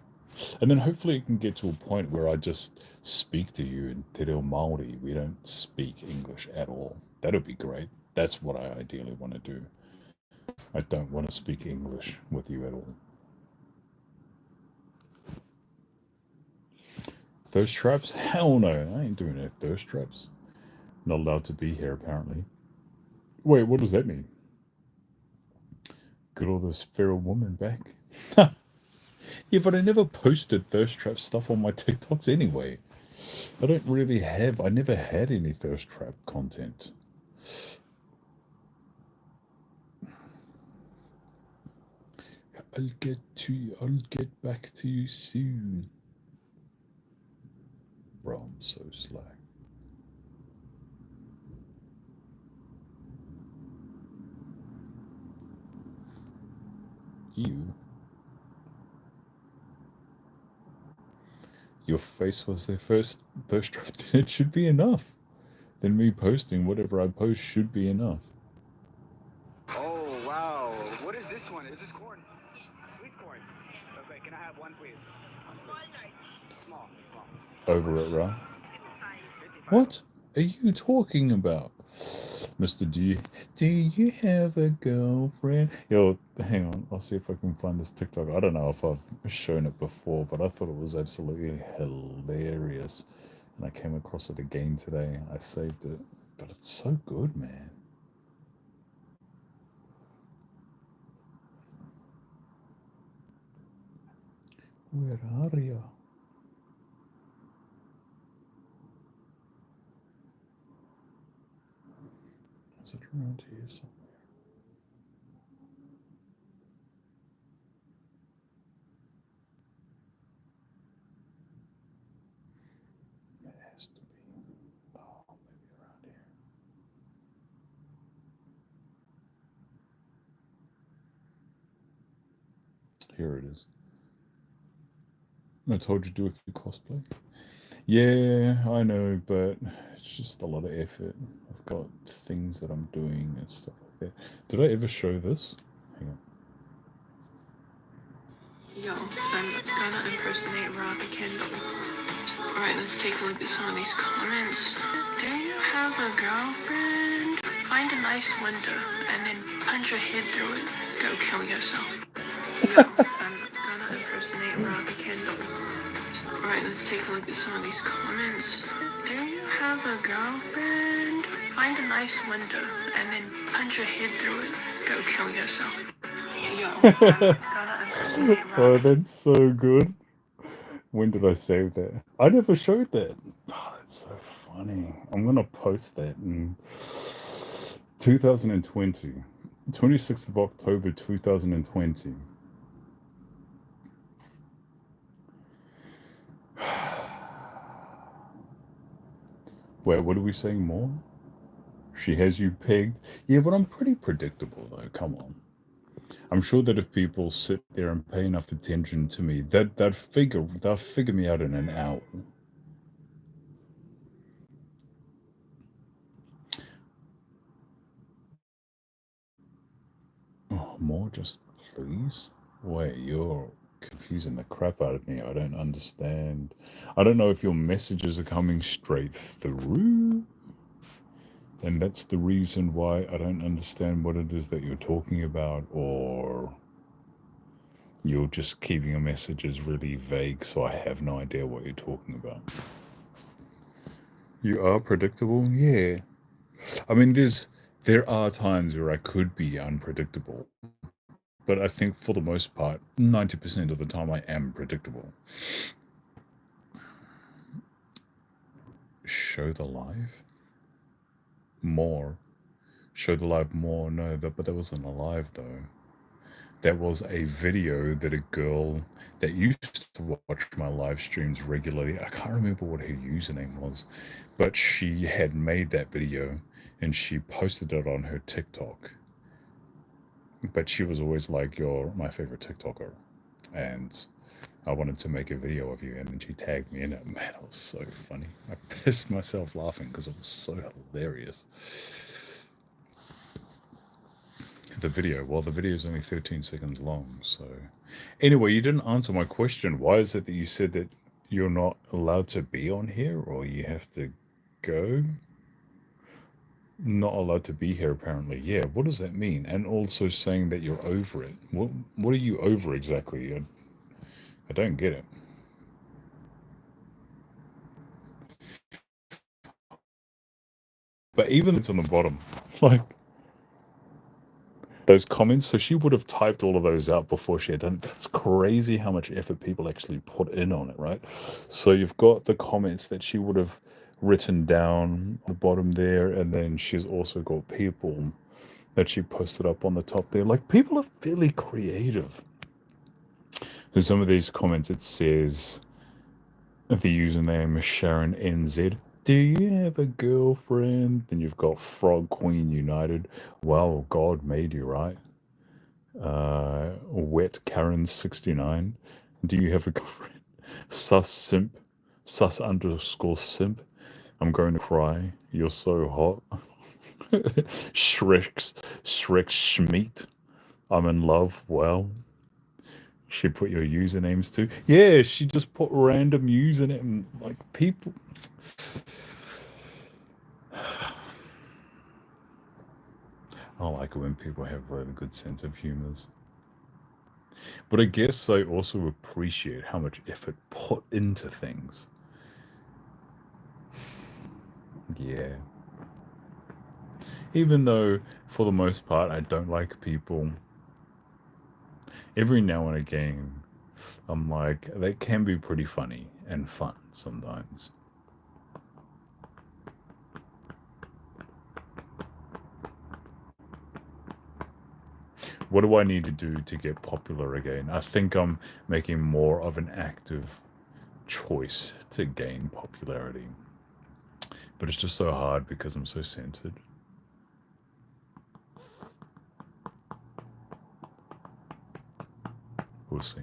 And then hopefully it can get to a point where I just speak to you in Te Reo Māori. We don't speak English at all. That would be great. That's what I ideally want to do. I don't want to speak English with you at all. Thirst traps? Hell no. I ain't doing no thirst traps. Not allowed to be here, apparently. Wait, what does that mean? Get all this feral woman back? Yeah, but I never posted thirst trap stuff on my TikToks anyway. I never had any thirst trap content. I'll get back to you soon. Bro, I'm so slack. Ew. Your face was their first draft. It should be enough. Then me posting whatever I post should be enough. Oh, wow. What is this one? Is this corn? Sweet corn. Okay, can I have one, please? Small. Over it, right? 55. What are you talking about? Mr. Do you have a girlfriend? Yo, hang on. I'll see if I can find this TikTok. I don't know if I've shown it before, but I thought it was absolutely hilarious. And I came across it again today. I saved it. But it's so good, man. Where are you? Is it around here somewhere? It has to be. Oh, maybe around here. Here it is. I told you to do a few cosplay. Yeah, I know, but it's just a lot of effort. I've got things that I'm doing and stuff like that. Did I ever show this? Hang on. Yo, I'm gonna impersonate RaTheKenDoll. Alright, let's take a look at some of these comments. Do you have a girlfriend? Find a nice window and then punch a head through it. Go kill yourself. Yo, I'm gonna impersonate RaTheKenDoll. Alright, let's take a look at some of these comments. Do you have a girlfriend? Find a nice window and then punch a head through it. Go kill yourself. Yo, I'm gonna impersonate Oh, that's so good. When did I save that? I never showed that. Oh, that's so funny. I'm gonna post that in 2020. 26th of October 2020. Wait, what are we saying more? She has you pegged? Yeah, but I'm pretty predictable though, come on. I'm sure that if people sit there and pay enough attention to me, they'll figure me out in an hour. Oh, more just please? Wait, you're confusing the crap out of me. I don't understand. I don't know if your messages are coming straight through. And that's the reason why I don't understand what it is that you're talking about, or you're just keeping your messages really vague, so I have no idea what you're talking about. You are predictable? Yeah. I mean, there are times where I could be unpredictable, but I think for the most part, 90% of the time I am predictable. Show the live? More. Show the live more? No, but that wasn't a live though. That was a video that a girl that used to watch my live streams regularly, I can't remember what her username was, but she had made that video and she posted it on her TikTok. But she was always like, "You're my favorite TikToker," and I wanted to make a video of you, and then she tagged me in it. Man, it was so funny. I pissed myself laughing because it was so hilarious. The video is only 13 seconds long, so anyway, you didn't answer my question. Why is it that you said that you're not allowed to be on here, or you have to go? Not allowed to be here, apparently. Yeah, what does that mean? And also saying that you're over it. What are you over exactly? I don't get it. But even it's on the bottom, like those comments. So she would have typed all of those out before she had done it. That's crazy how much effort people actually put in on it, right? So you've got the comments that she would have written down on the bottom there, and then she's also got people that she posted up on the top there. Like, people are fairly creative. So some of these comments, it says the username is Sharon NZ. Do you have a girlfriend? Then you've got Frog Queen United. Well, God made you, right? Wet Karen 69. Do you have a girlfriend? Sus simp. Sus underscore simp. I'm going to cry. You're so hot. Shrek Schmeat. I'm in love. Well, she put your usernames too. Yeah, she just put random username. Like people. I like it when people have really good sense of humors. But I guess I also appreciate how much effort put into things. Yeah. Even though, for the most part, I don't like people, every now and again, I'm like, they can be pretty funny and fun sometimes. What do I need to do to get popular again? I think I'm making more of an active choice to gain popularity. But it's just so hard because I'm so centered. We'll see.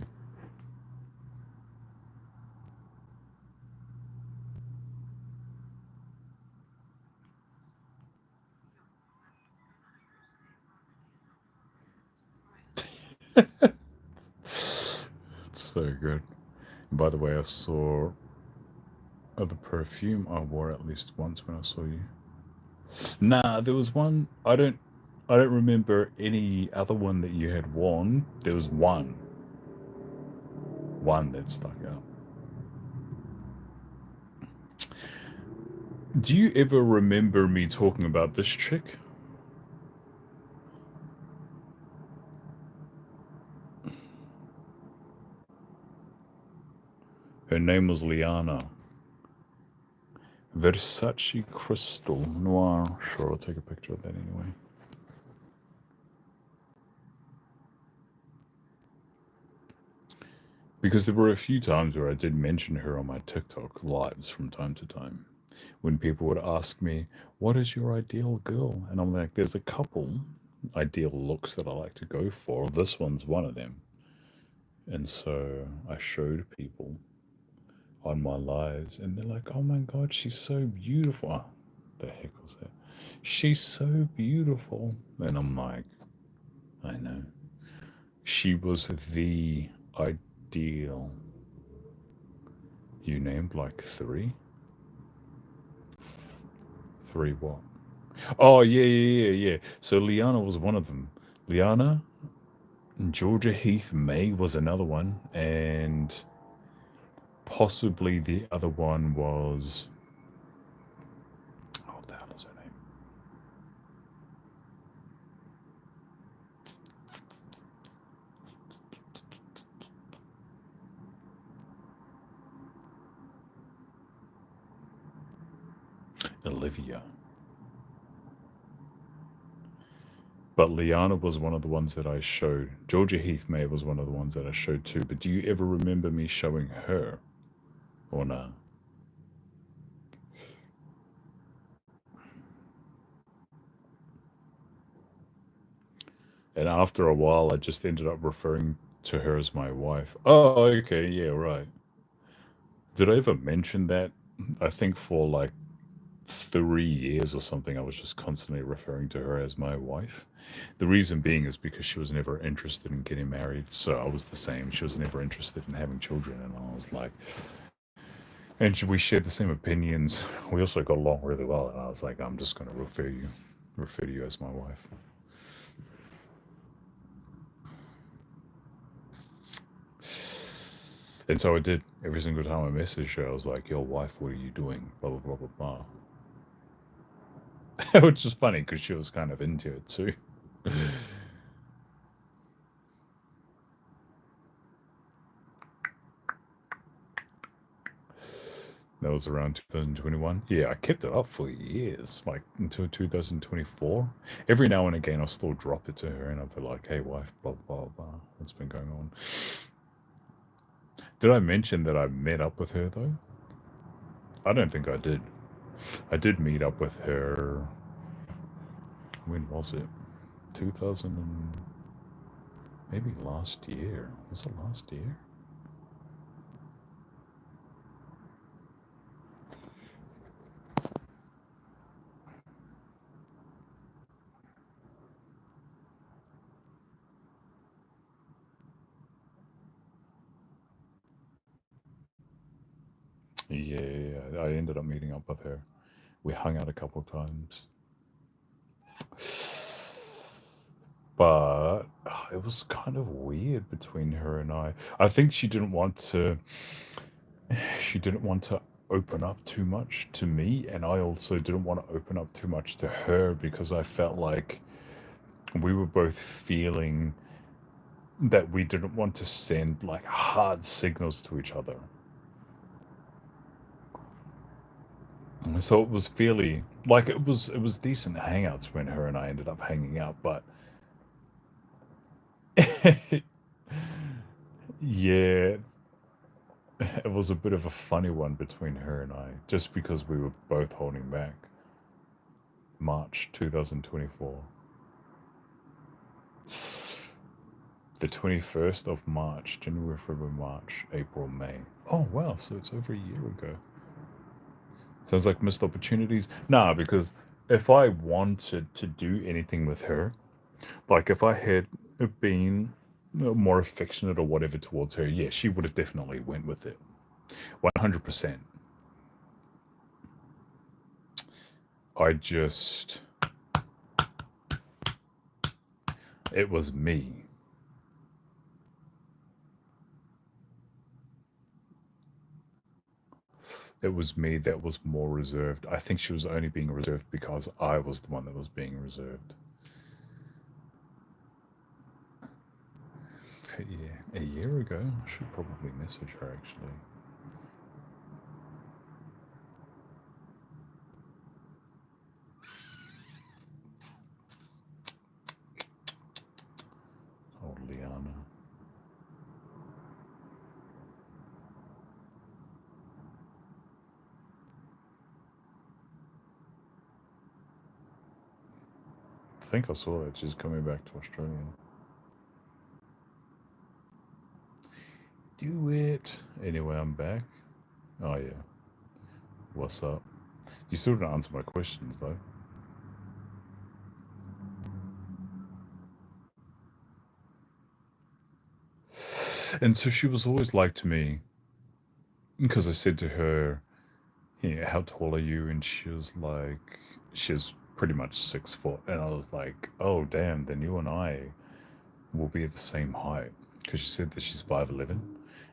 It's so good. And by the way, I saw the perfume I wore at least once when I saw you. Nah, there was one. I don't remember any other one that you had worn. There was one that stuck out. Do you ever remember me talking about this chick? Her name was Liana. Versace Crystal Noir. Sure, I'll take a picture of that anyway. Because there were a few times where I did mention her on my TikTok lives from time to time. When people would ask me, what is your ideal girl? And I'm like, there's a couple ideal looks that I like to go for. This one's one of them. And so I showed people on my lives, and they're like, oh my God, she's so beautiful. Oh, the heck was that? She's so beautiful. And I'm like, I know. She was the ideal. You named like three? Three what? Oh, yeah. So Liana was one of them. Liana, Georgia Heath May was another one, and possibly the other one was. Oh, what the hell is her name? Olivia. But Liana was one of the ones that I showed. Georgia Heath May was one of the ones that I showed too. But do you ever remember me showing her? Or no? And after a while, I just ended up referring to her as my wife. Oh, okay, yeah, right. Did I ever mention that? I think for like 3 years or something, I was just constantly referring to her as my wife. The reason being is because she was never interested in getting married. So I was the same. She was never interested in having children. And I was like, and we shared the same opinions. We also got along really well. And I was like, I'm just going to refer to you as my wife. And so I did. Every single time I messaged her, I was like, your wife, what are you doing? Blah, blah, blah, blah, blah. Which is funny because she was kind of into it too. That was around 2021. Yeah, I kept it up for years, like until 2024. Every now and again, I'll still drop it to her and I'll be like, hey, wife, blah, blah, blah. What's been going on? Did I mention that I met up with her though? I don't think I did. I did meet up with her. When was it? 2000. Maybe last year. Was it last year? Yeah, I ended up meeting up with her. We hung out a couple of times. But it was kind of weird between her and I. I think she didn't want to open up too much to me, and I also didn't want to open up too much to her because I felt like we were both feeling that we didn't want to send like hard signals to each other. So it was fairly like it was decent hangouts when her and I ended up hanging out, but yeah, it was a bit of a funny one between her and I, just because we were both holding back. March 2024. The 21st of March, January, February, March, April, May. Oh, wow, so it's over a year ago. Sounds like missed opportunities. Nah, because if I wanted to do anything with her, like if I had been more affectionate or whatever towards her, yeah, she would have definitely went with it. 100%. I just, it was me. It was me that was more reserved. I think she was only being reserved because I was the one that was being reserved. But yeah, a year ago, I should probably message her actually. Oh, Liana. I think I saw that she's coming back to Australia. Do it. Anyway, I'm back. Oh, yeah. What's up? You still didn't answer my questions, though. And so she was always like to me, because I said to her, yeah, how tall are you? And she was like, she's pretty much 6 foot. And I was like, oh, damn, then you and I will be the same height. Because she said that she's 5'11".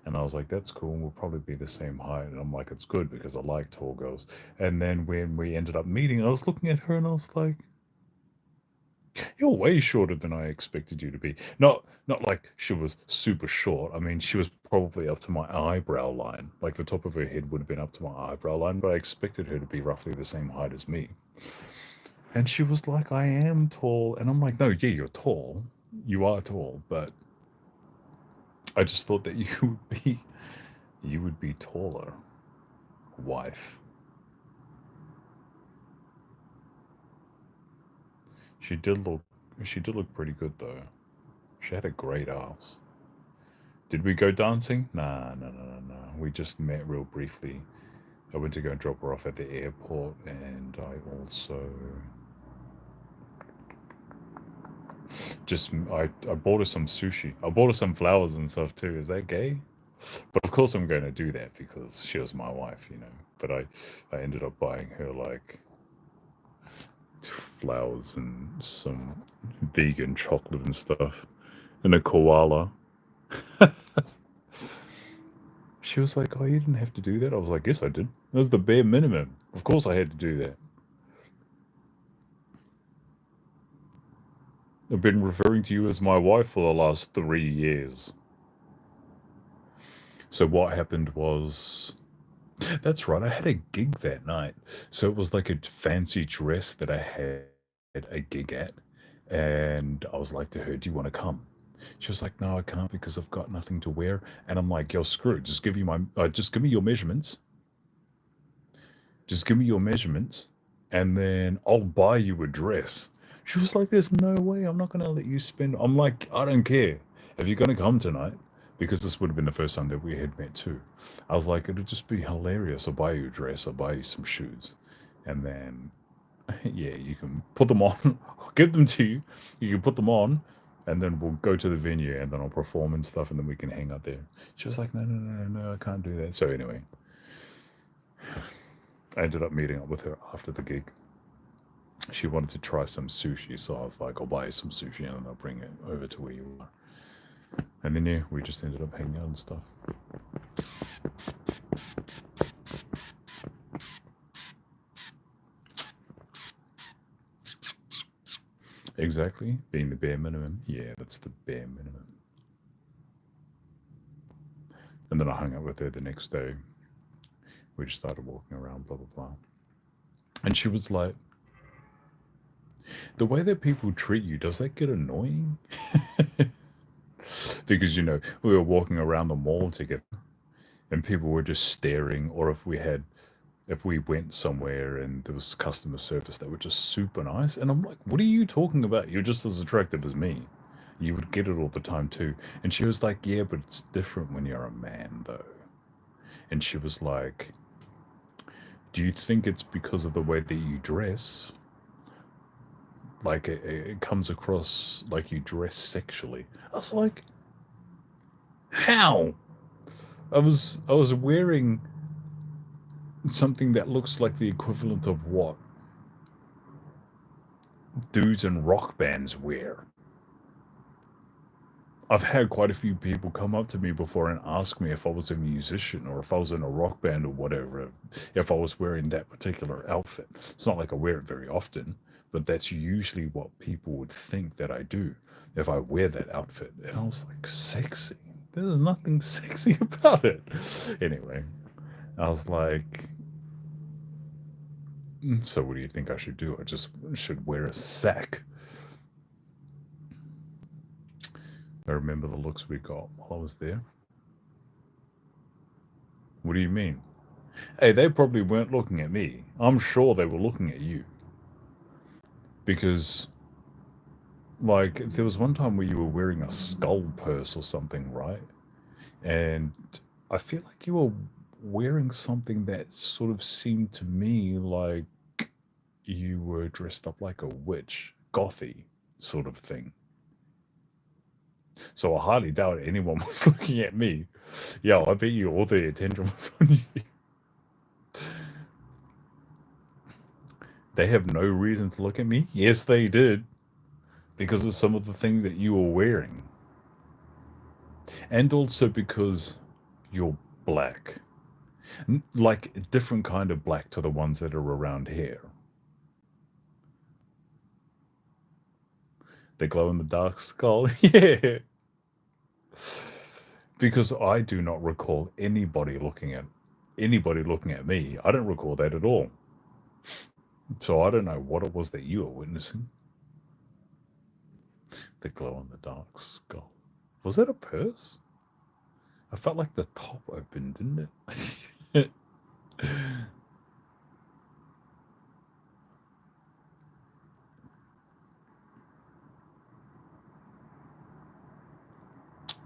And I was like, that's cool. We'll probably be the same height. And I'm like, it's good because I like tall girls. And then when we ended up meeting, I was looking at her and I was like, you're way shorter than I expected you to be. Not like she was super short. I mean, she was probably up to my eyebrow line. Like the top of her head would have been up to my eyebrow line, but I expected her to be roughly the same height as me. And she was like, I am tall. And I'm like, no, yeah, you're tall. You are tall, but I just thought that you would be taller, wife. She did look she did look pretty good though. She had a great ass. Did we go dancing? Nah, no, no, no, no. We just met real briefly. I went to go and drop her off at the airport, and I also I bought her some sushi. I bought her some flowers and stuff too. Is that gay? But of course I'm going to do that because she was my wife, you know. But I ended up buying her like flowers and some vegan chocolate and stuff, and a koala. She was like, "Oh, you didn't have to do that." I was like, "Yes, I did. That was the bare minimum. Of course, I had to do that." I've been referring to you as my wife for the last 3 years. So what happened was, that's right, I had a gig that night. So it was like a fancy dress that I had a gig at, and I was like to her, "Do you want to come?" She was like, "No, I can't because I've got nothing to wear." And I'm like, "Yo, screw it. Just give me your measurements. Just give me your measurements, and then I'll buy you a dress." She was like, "There's no way. I'm not gonna let you spend." I'm like, "I don't care. if you're going to come tonight, because this would have been the first time that we had met too, I was like, it'd just be hilarious. I'll buy you a dress, I'll buy you some shoes. And then, yeah, you can put them on, I'll give them to you, you can put them on, and then we'll go to the venue and then I'll perform and stuff and then we can hang out there. She was like, no, I can't do that. So anyway, I ended up meeting up with her after the gig. She wanted to try some sushi, so I was like, I'll buy you some sushi and then I'll bring it over to where you are. And then, yeah, we just ended up hanging out and stuff. Exactly, being the bare minimum. Yeah, that's the bare minimum. And then I hung out with her the next day. We just started walking around, blah, blah, blah. And she was like, the way that people treat you, does that get annoying? Because, you know, we were walking around the mall together and people were just staring, or if we went somewhere and there was customer service that were just super nice. And I'm like, what are you talking about? You're just as attractive as me. You would get it all the time too. And she was like, yeah, but it's different when you're a man though. And she was like, do you think it's because of the way that you dress? Like it comes across like you dress sexually. I was like, how? I was wearing something that looks like the equivalent of what dudes in rock bands wear. I've had quite a few people come up to me before and ask me if I was a musician or if I was in a rock band or whatever, if I was wearing that particular outfit. It's not like I wear it very often, but that's usually what people would think that I do if I wear that outfit. And I was like, sexy? There's nothing sexy about it. Anyway, I was like, so what do you think I should do? I just should wear a sack. I remember the looks we got while I was there. What do you mean? Hey, they probably weren't looking at me. I'm sure they were looking at you. Because, like, there was one time where you were wearing a skull purse or something, right? And I feel like you were wearing something that sort of seemed to me like you were dressed up like a witch, gothy sort of thing. So I highly doubt anyone was looking at me. Yeah, I bet you all the attention was on you. They have no reason to look at me. Yes, they did. Because of some of the things that you were wearing. And also because you're black. Like a different kind of black to the ones that are around here. The glow in the dark skull. Yeah. Because I do not recall anybody looking at me. I don't recall that at all. So I don't know what it was that you were witnessing. The glow in the dark skull. Was that a purse? I felt like the top opened, didn't it?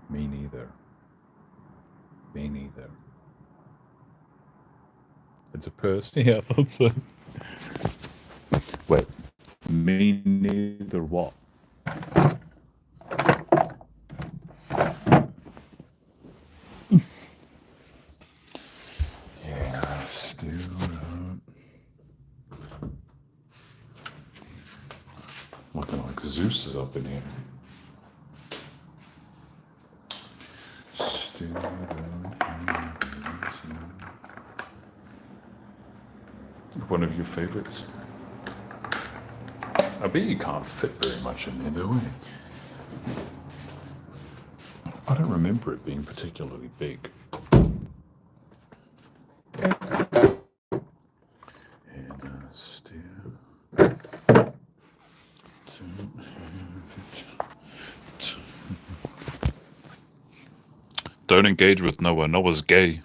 Me neither. Me neither. It's a purse? Yeah, I thought so. Wait. Me neither what? Yeah, still looking like Zeus is up in here. Still one of your favorites? I bet you can't fit very much in there, though, eh? I don't remember it being particularly big. And still don't engage with Noah. Noah's gay.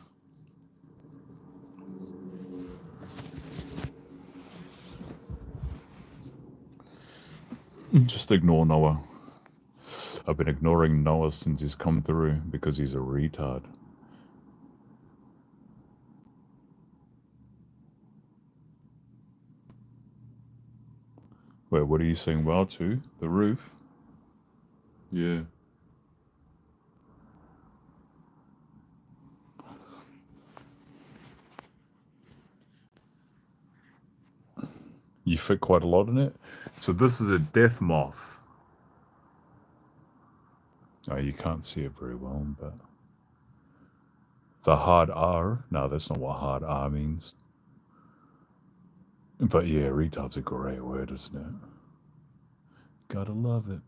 Just ignore Noah. I've been ignoring Noah since he's come through because he's a retard. Wait, what are you saying wow to? The roof? Yeah. You fit quite a lot in it. So this is a death moth. Oh, you can't see it very well, but the hard R. No, that's not what hard R means. But yeah, retard's a great word, isn't it? Gotta love it.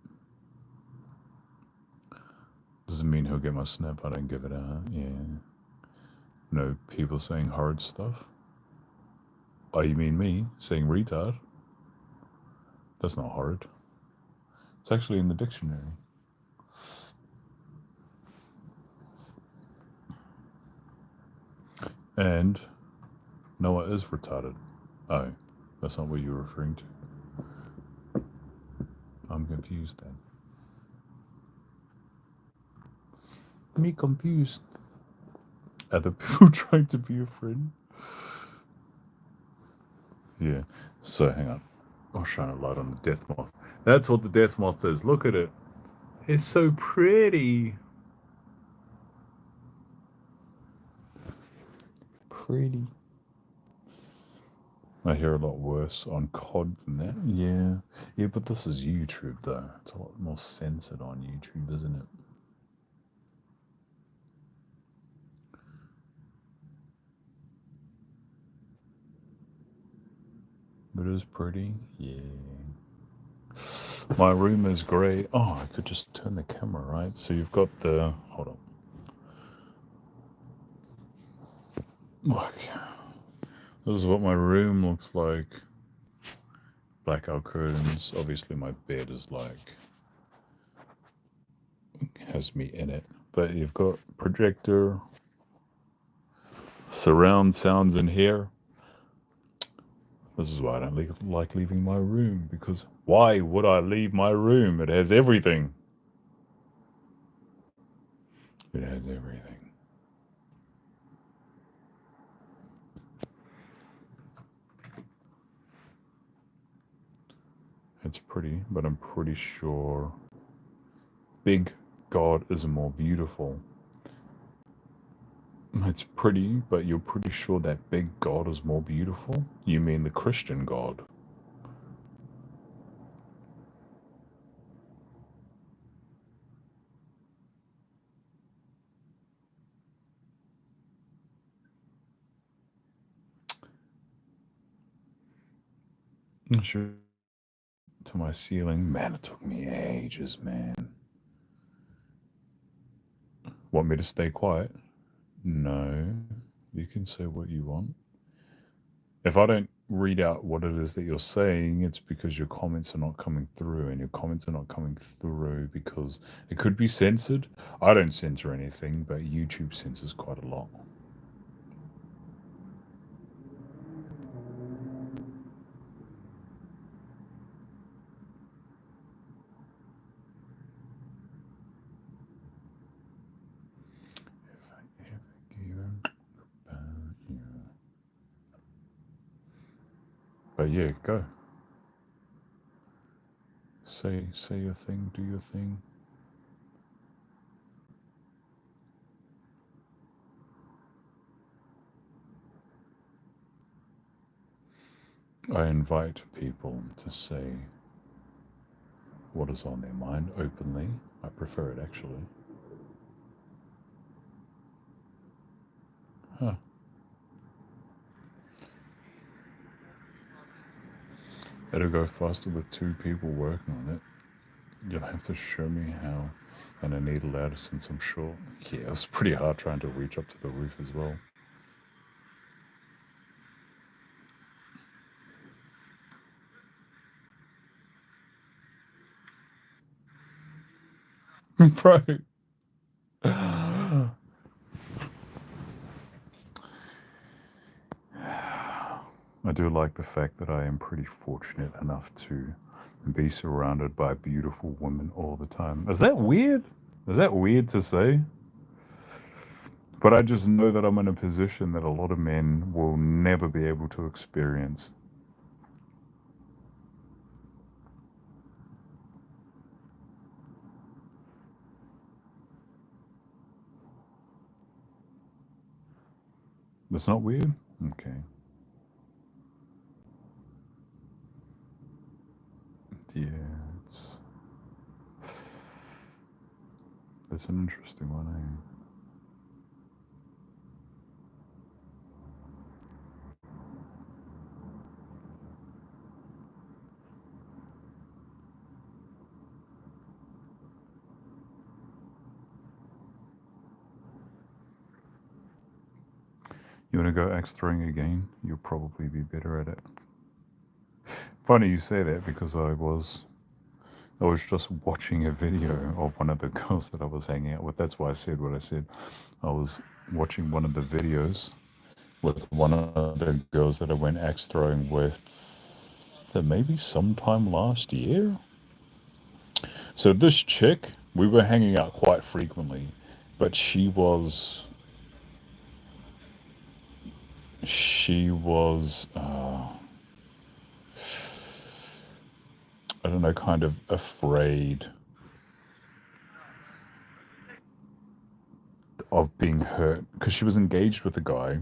Doesn't mean he'll get my snap. I don't give it out. Yeah. No people saying horrid stuff. Oh, you mean me saying retard? That's not horrid. It's actually in the dictionary. And Noah is retarded. Oh, that's not what you're referring to. I'm confused then. Me confused. Other people trying to be a friend? Yeah. So hang on. I'll shine a light on the death moth. That's what the death moth is. Look at it. It's so pretty. Pretty. I hear a lot worse on COD than that. Yeah. Yeah, but this is YouTube though. It's a lot more censored on YouTube, isn't it? But it is pretty. Yeah. My room is grey. Oh, I could just turn the camera, right? So you've got the... Hold on. Look. This is what my room looks like. Blackout curtains. Obviously my bed is like... has me in it. But you've got projector. Surround sounds in here. This is why I don't like leaving my room. Because why would I leave my room? It has everything. It has everything. It's pretty, but I'm pretty sure big God is more beautiful. It's pretty, but you're pretty sure that big God is more beautiful? You mean the Christian God? Sure. To my ceiling. Man, it took me ages, man. Want me to stay quiet? No. You can say what you want. If I don't read out what it is that you're saying, it's because your comments are not coming through, and your comments are not coming through because it could be censored. I don't censor anything, but YouTube censors quite a lot. If I ever give about you. But yeah, go. Say your thing, do your thing. I invite people to say what is on their mind openly. I prefer it actually. Huh. It'll go faster with 2 people working on it. You'll have to show me how. And I need a ladder since I'm short. Yeah, it was pretty hard trying to reach up to the roof as well. Bro. I do like the fact that I am pretty fortunate enough to and be surrounded by beautiful women all the time. Is that weird? Is that weird to say? But I just know that I'm in a position that a lot of men will never be able to experience. That's not weird? Okay. Yeah, it's that's an interesting one, eh? You want to go axe throwing again? You'll probably be better at it. Funny you say that because I was just watching a video of one of the girls that I was hanging out with. That's why I said what I said. I was watching one of the videos with one of the girls that I went axe throwing with maybe sometime last year. So this chick, we were hanging out quite frequently, but she was I don't know, kind of afraid of being hurt because she was engaged with a guy,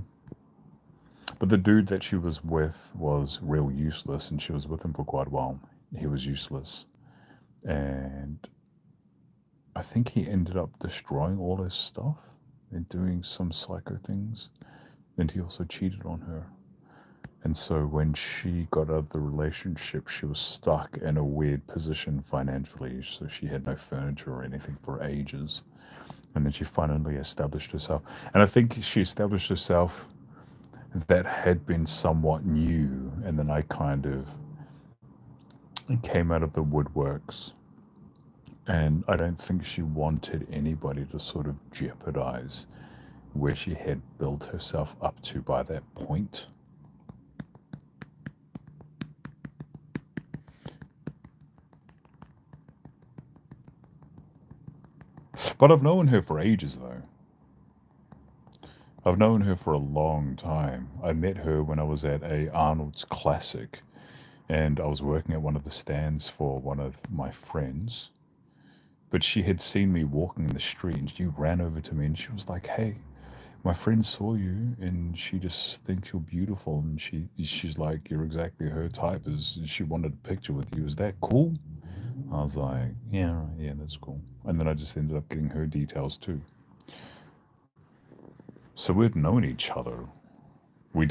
but the dude that she was with was real useless, and she was with him for quite a while. He was useless, and I think he ended up destroying all his stuff and doing some psycho things. And he also cheated on her. And so when she got out of the relationship, she was stuck in a weird position financially. So she had no furniture or anything for ages. And then she finally established herself. And I think she established herself that had been somewhat new. And then I kind of came out of the woodworks. And I don't think she wanted anybody to sort of jeopardize where she had built herself up to by that point. But I've known her for ages, though. I've known her for a long time. I met her when I was at a Arnold's Classic, and I was working at one of the stands for one of my friends. But she had seen me walking in the street, and she ran over to me, and she was like, "Hey, my friend saw you, and she just thinks you're beautiful, and she's like, you're exactly her type. Is she wanted a picture with you? Is that cool?" I was like, "Yeah, right, yeah, that's cool." And then I just ended up getting her details too. So we'd known each other. We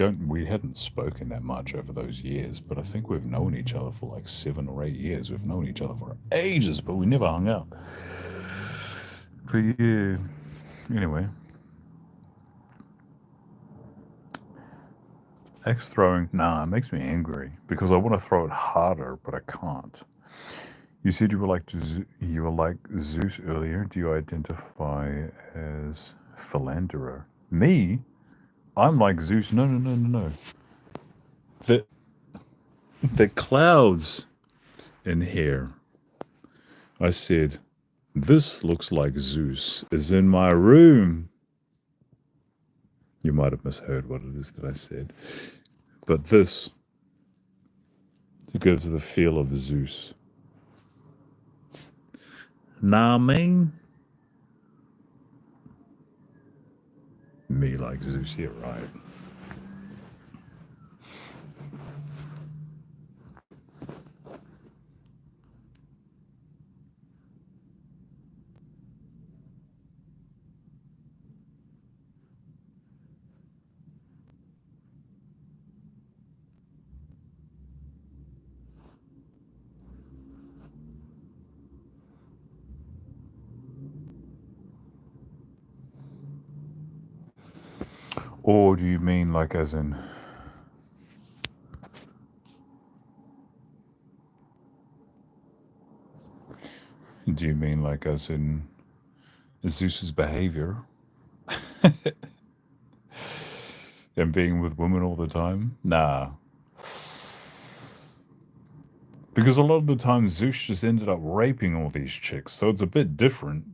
hadn't spoken that much over those years, but I think we've known each other for like 7 or 8 years. We've known each other for ages, but we never hung out. But yeah, anyway, axe throwing, nah, it makes me angry because I want to throw it harder, but I can't. You said you were like Zeus earlier. Do you identify as philanderer? Me? I'm like Zeus. No, no, no, no, no. The the clouds in here. I said, this looks like Zeus is in my room. You might have misheard what it is that I said. But this gives the feel of Zeus. Nah, man. Me like Zeus, yeah, right. Or do you mean like as in do you mean like as in Zeus's behavior and being with women all the time? Nah. Because a lot of the time Zeus just ended up raping all these chicks, so it's a bit different.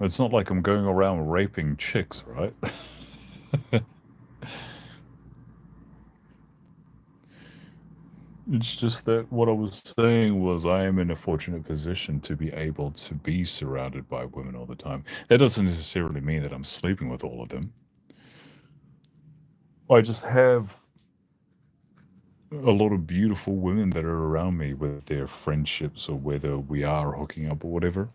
It's not like I'm going around raping chicks, right? It's just that what I was saying was I am in a fortunate position to be able to be surrounded by women all the time. That doesn't necessarily mean that I'm sleeping with all of them. I just have a lot of beautiful women that are around me with their friendships or whether we are hooking up or whatever.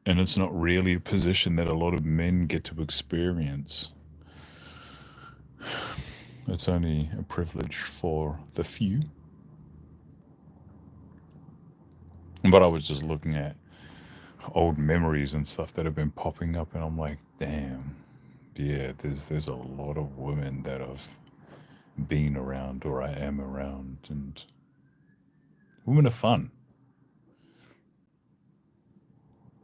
And it's not really a position that a lot of men get to experience. It's only a privilege for the few. But I was just looking at old memories and stuff that have been popping up, and I'm like, damn, yeah, there's a lot of women that I've been around or I am around, and women are fun.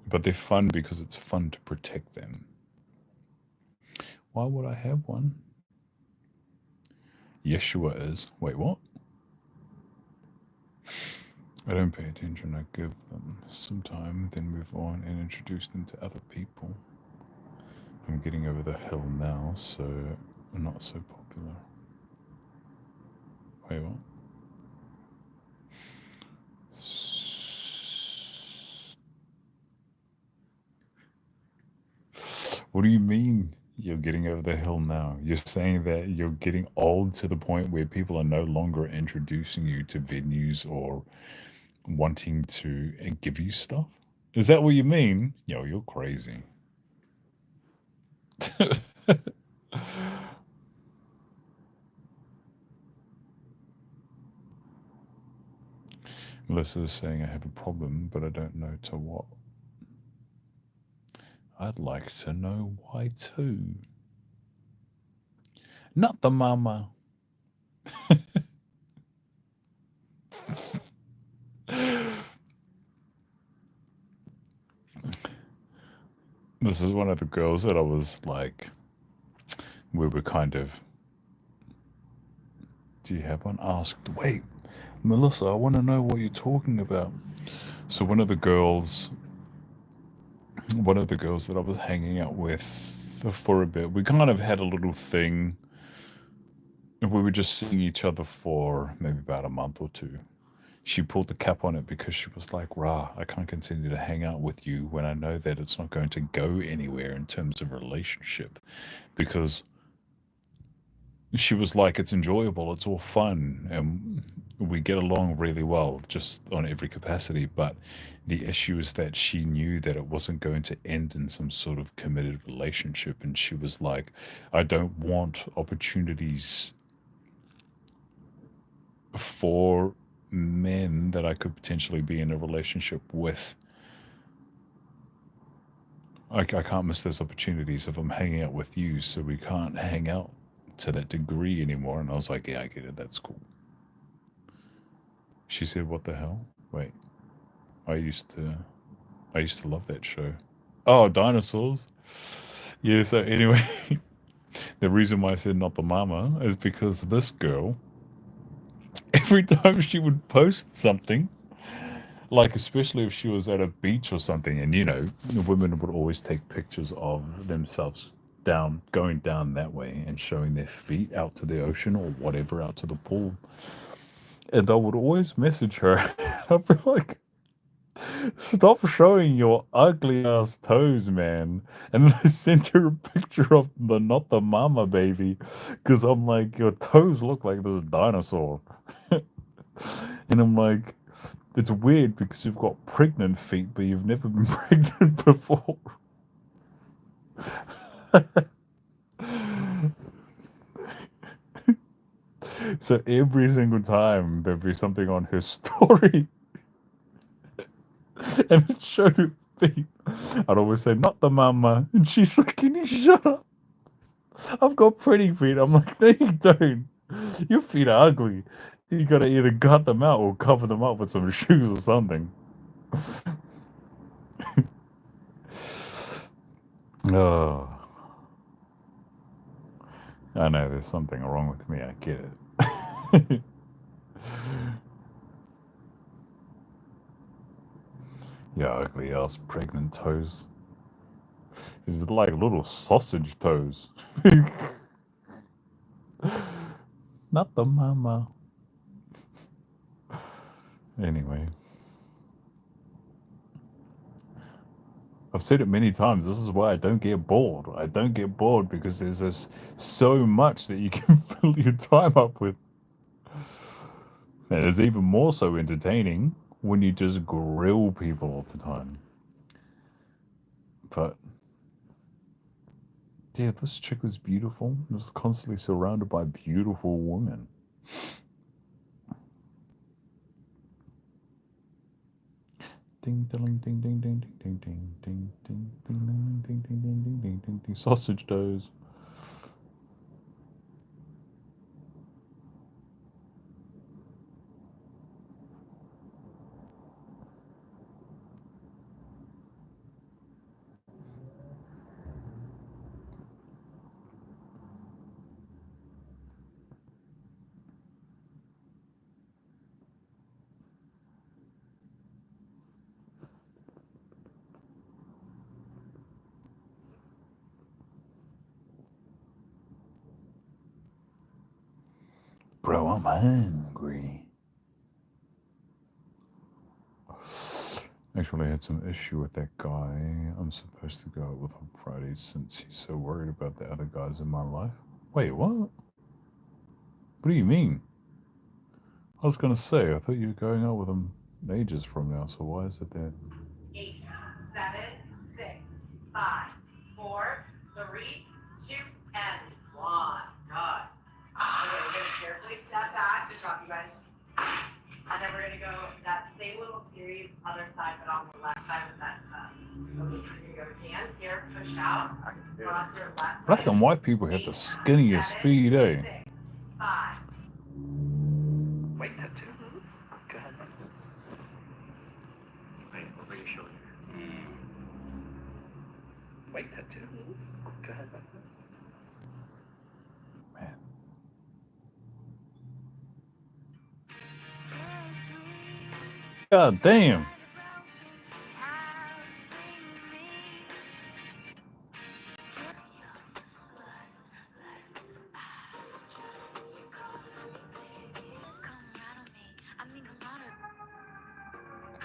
But they're fun because it's fun to protect them. Why would I have one? Yeshua is. Wait, what? I don't pay attention. I give them some time, then move on and introduce them to other people. I'm getting over the hill now, so I'm not so popular. Wait, what? What do you mean you're getting over the hill now? You're saying that you're getting old to the point where people are no longer introducing you to venues or wanting to give you stuff? Is that what you mean? Yo, you're crazy. Melissa's saying I have a problem, but I don't know to what. I'd like to know why too. Not the mama. This is one of the girls that I was like, we were kind of, do you have one? Asked, wait, Melissa, I want to know what you're talking about. So one of the girls that I was hanging out with for a bit, we kind of had a little thing. We were just seeing each other for maybe about a month or two. She pulled the cap on it because she was like, Rah, I can't continue to hang out with you when I know that it's not going to go anywhere in terms of relationship. Because she was like, it's enjoyable, it's all fun, and we get along really well just on every capacity. But the issue is that she knew that it wasn't going to end in some sort of committed relationship. And she was like, I don't want opportunities for men that I could potentially be in a relationship with. I can't miss those opportunities if I'm hanging out with you, so we can't hang out to that degree anymore. And I was like, yeah, I get it, that's cool. She said, what the hell? Wait, I used to love that show. Oh, dinosaurs. Yeah, so anyway, the reason why I said not the mama is because this girl, every time she would post something, like especially if she was at a beach or something, and women would always take pictures of themselves going down that way and showing their feet out to the ocean or whatever, out to the pool. And I would always message her. I'd be like, stop showing your ugly ass toes, man. And then I sent her a picture of the not the mama baby, because I'm like, your toes look like this dinosaur. And I'm like, it's weird because you've got pregnant feet, but you've never been pregnant before. So every single time there'd be something on her story and it showed her feet, I'd always say, not the mama. And she's like, can you shut up? I've got pretty feet. I'm like, no, you don't. Your feet are ugly. You gotta either cut them out or cover them up with some shoes or something. Oh, I know there's something wrong with me. I get it. Yeah, ugly ass pregnant toes. These are like little sausage toes. Not the mama. Anyway. I've said it many times. This is why I don't get bored. I don't get bored because there's this so much that you can fill your time up with. And it's even more so entertaining when you just grill people all the time. But yeah, this chick was beautiful. She was constantly surrounded by beautiful women. Ding ding ding ding ding ding ding ding ding ding ding ding ding ding ding ding ding ding sausage toes. Bro, I'm hungry. Actually, I had some issue with that guy I'm supposed to go out with on Friday since he's so worried about the other guys in my life. Wait, what? What do you mean? I was gonna say, I thought you were going out with him ages from now, so why is it that? 8, 7, 6, 5, 4, 3, 2, and 1. Good. Okay, we're gonna carefully step back to drop you guys. And then we're gonna go that same little series, other side, but on the left side with that. Okay, so you're gonna go hands here, push out, cross your left. Black and white people have the skinniest feet, eh? 6, 5. Wait, that too. Go ahead. Wait, over your shoulder. Wait, that too. Go ahead. Man. God damn.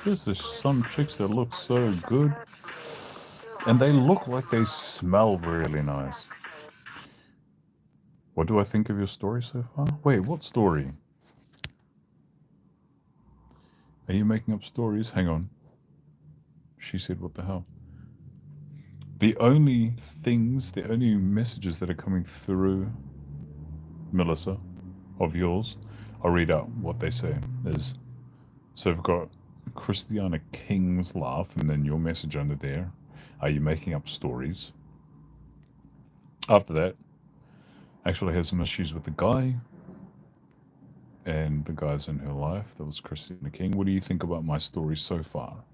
There's some chicks that look so good. And they look like they smell really nice. What do I think of your story so far? Wait, what story? Are you making up stories? Hang on. She said, what the hell? The only messages that are coming through, Melissa, of yours, I'll read out what they say. So we've got Christiana King's laugh, and then your message under there. Are you making up stories? After that, actually had some issues with the guy, and the guys in her life. That was Christina King. What do you think about my story so far?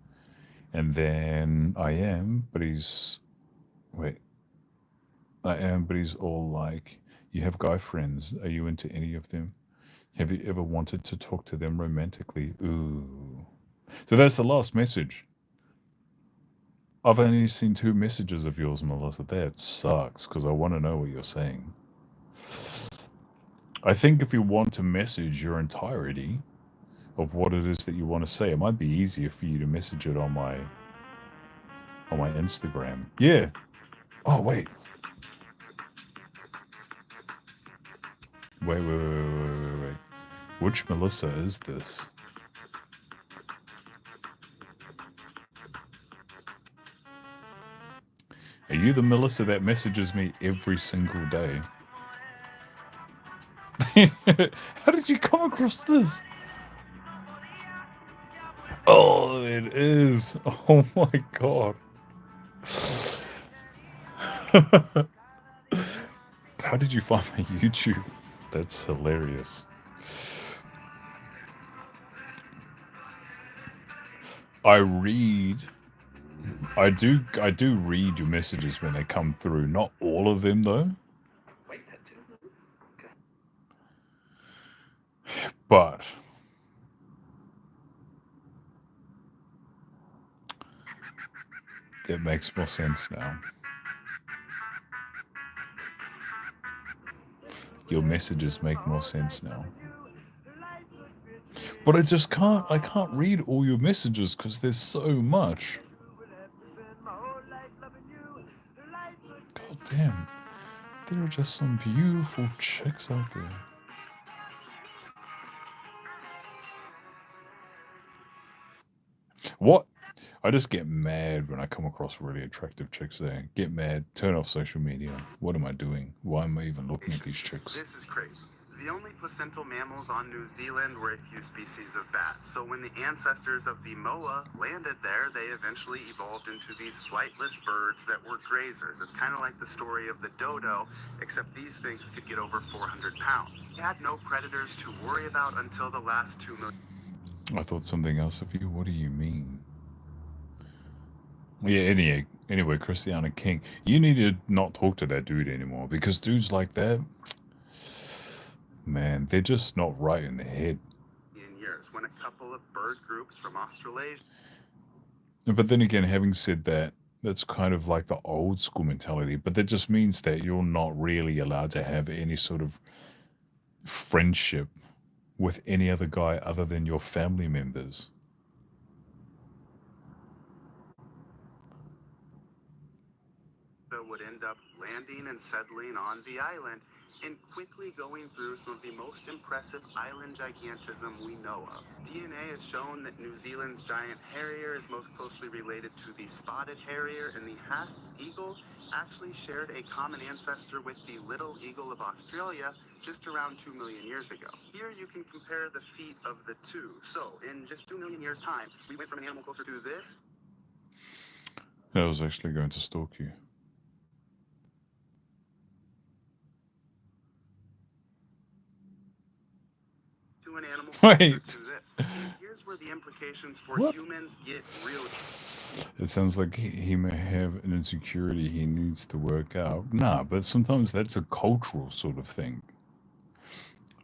And then I am, but he's all like, you have guy friends. Are you into any of them? Have you ever wanted to talk to them romantically? Ooh. So that's the last message. I've only seen 2 messages of yours, Melissa. That sucks, because I want to know what you're saying. I think if you want to message your entirety of what it is that you want to say, it might be easier for you to message it on my Instagram. Yeah. Oh, wait. Wait. Which Melissa is this? Are you the Melissa that messages me every single day? How did you come across this? Oh, it is. Oh my god. How did you find my YouTube? That's hilarious. I do read your messages when they come through. Not all of them though. Wait, that too. But it makes more sense now. Your messages make more sense now. But I can't read all your messages because there's so much. God damn. There are just some beautiful chicks out there. What? I just get mad when I come across really attractive chicks there. Get mad, turn off social media. What am I doing? Why am I even looking at these chicks? This is crazy. The only placental mammals on New Zealand were a few species of bats. So when the ancestors of the moa landed there, they eventually evolved into these flightless birds that were grazers. It's kind of like the story of the dodo, except these things could get over 400 pounds. They had no predators to worry about until the last 2 million. I thought something else of you. What do you mean? Yeah, anyway, Christiana King, you need to not talk to that dude anymore because dudes like that, man, they're just not right in the head. Years, when a couple of bird groups from Australasia. But then again, having said that, that's kind of like the old school mentality, but that just means that you're not really allowed to have any sort of friendship with any other guy other than your family members. Would end up landing and settling on the island and quickly going through some of the most impressive island gigantism we know of. DNA has shown that New Zealand's giant harrier is most closely related to the spotted harrier, and the Haast's eagle actually shared a common ancestor with the little eagle of Australia just around 2 million years ago. Here you can compare the feet of the two. So in just 2 million years' time, we went from an animal closer to this. I was actually going to stalk you. To an animal Wait. to this. And here's where the implications for humans get real. It sounds like he may have an insecurity he needs to work out. Nah, but sometimes that's a cultural sort of thing.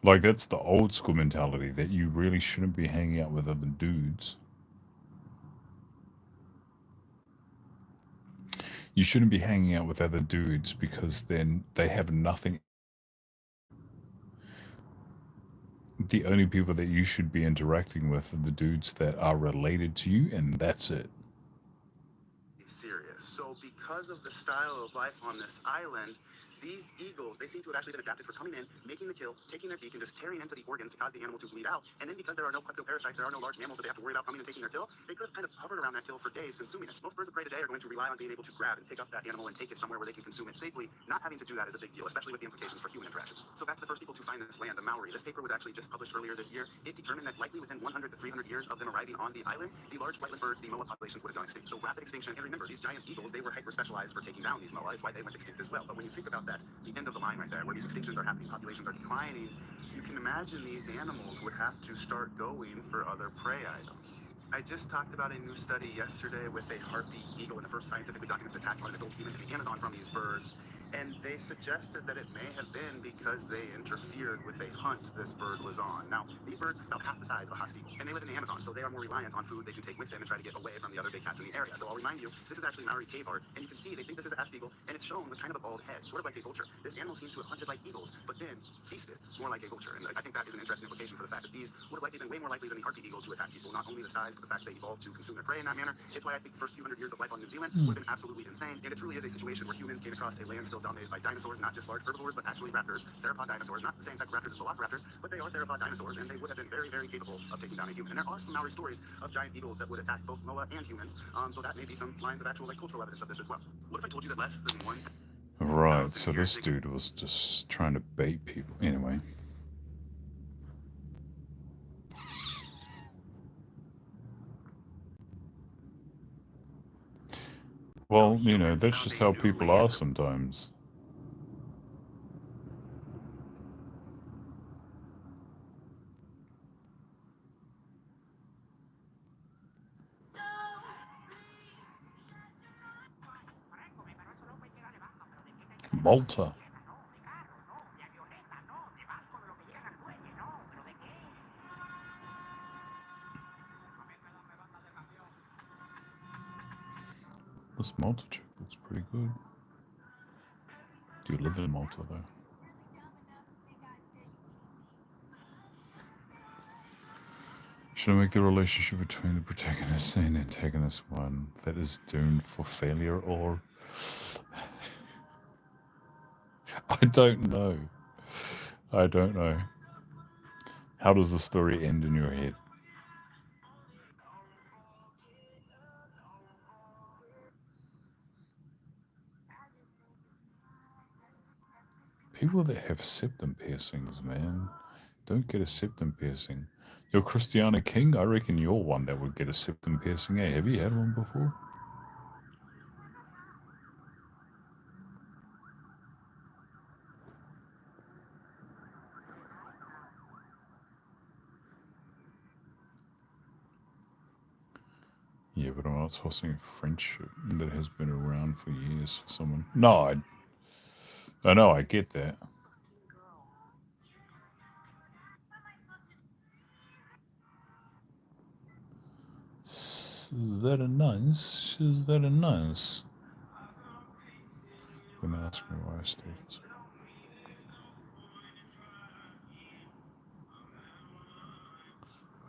Like, that's the old school mentality that you really shouldn't be hanging out with other dudes. You shouldn't be hanging out with other dudes because then they have nothing. The only people that you should be interacting with are the dudes that are related to you, and that's it. Serious. So because of the style of life on this island, these eagles, they seem to have actually been adapted for coming in, making the kill, taking their beak, and just tearing into the organs to cause the animal to bleed out. And then because there are no kleptoparasites, there are no large mammals that they have to worry about coming and taking their kill, they could have kind of hovered around that kill for days, consuming it. Most birds of prey today are going to rely on being able to grab and pick up that animal and take it somewhere where they can consume it safely. Not having to do that is a big deal, especially with the implications for human interactions. So back to the first people to find this land, the Maori. This paper was actually just published earlier this year. It determined that likely within 100 to 300 years of them arriving on the island, the large flightless birds, the moa populations would have gone extinct. So rapid extinction. And remember, these giant eagles, they were hyper specialized for taking down these moa. It's why they went extinct as well. But when you think about that, the end of the line right there, where these extinctions are happening, populations are declining, you can imagine these animals would have to start going for other prey items. I just talked about a new study yesterday with a harpy eagle in the first scientifically documented attack on an adult human in the Amazon from these birds. And they suggested that it may have been because they interfered with a hunt this bird was on. Now, these birds are about half the size of a husky, and they live in the Amazon, so they are more reliant on food they can take with them and try to get away from the other big cats in the area. So I'll remind you, this is actually Maori cave art, and you can see they think this is a Haast eagle, and it's shown with kind of a bald head, sort of like a vulture. This animal seems to have hunted like eagles, but then feasted more like a vulture. And I think that is an interesting implication for the fact that these would have likely been way more likely than the harpy eagle to attack people. Not only the size, but the fact they evolved to consume their prey in that manner. It's why I think the first few hundred years of life on New Zealand would have been absolutely insane. And it truly is a situation where humans came across a land still dominated by dinosaurs, not just large herbivores, but actually raptors, theropod dinosaurs, not the same type of raptors as velociraptors, but they are theropod dinosaurs, and they would have been very, very capable of taking down a human. And there are some Maori stories of giant eagles that would attack both moa and humans, so that may be some lines of actual like cultural evidence of this as well. What if I told you that less than one? Right, so this dude was just trying to bait people. Anyway. Well, you know, that's just how people are sometimes. Malta. This Malta chick looks pretty good. Do you live in Malta though? Should I make the relationship between the protagonist and antagonist one that is doomed for failure, or I don't know. I don't know. How does the story end in your head? People that have septum piercings, man, don't get a septum piercing. You're Christiana King. I reckon you're one that would get a septum piercing. Hey, have you had one before? Yeah, but I'm not tossing a friendship that has been around for years for someone. No, I know, I get that. Is that a nice? Is that a nice? Gonna ask me why I stayed.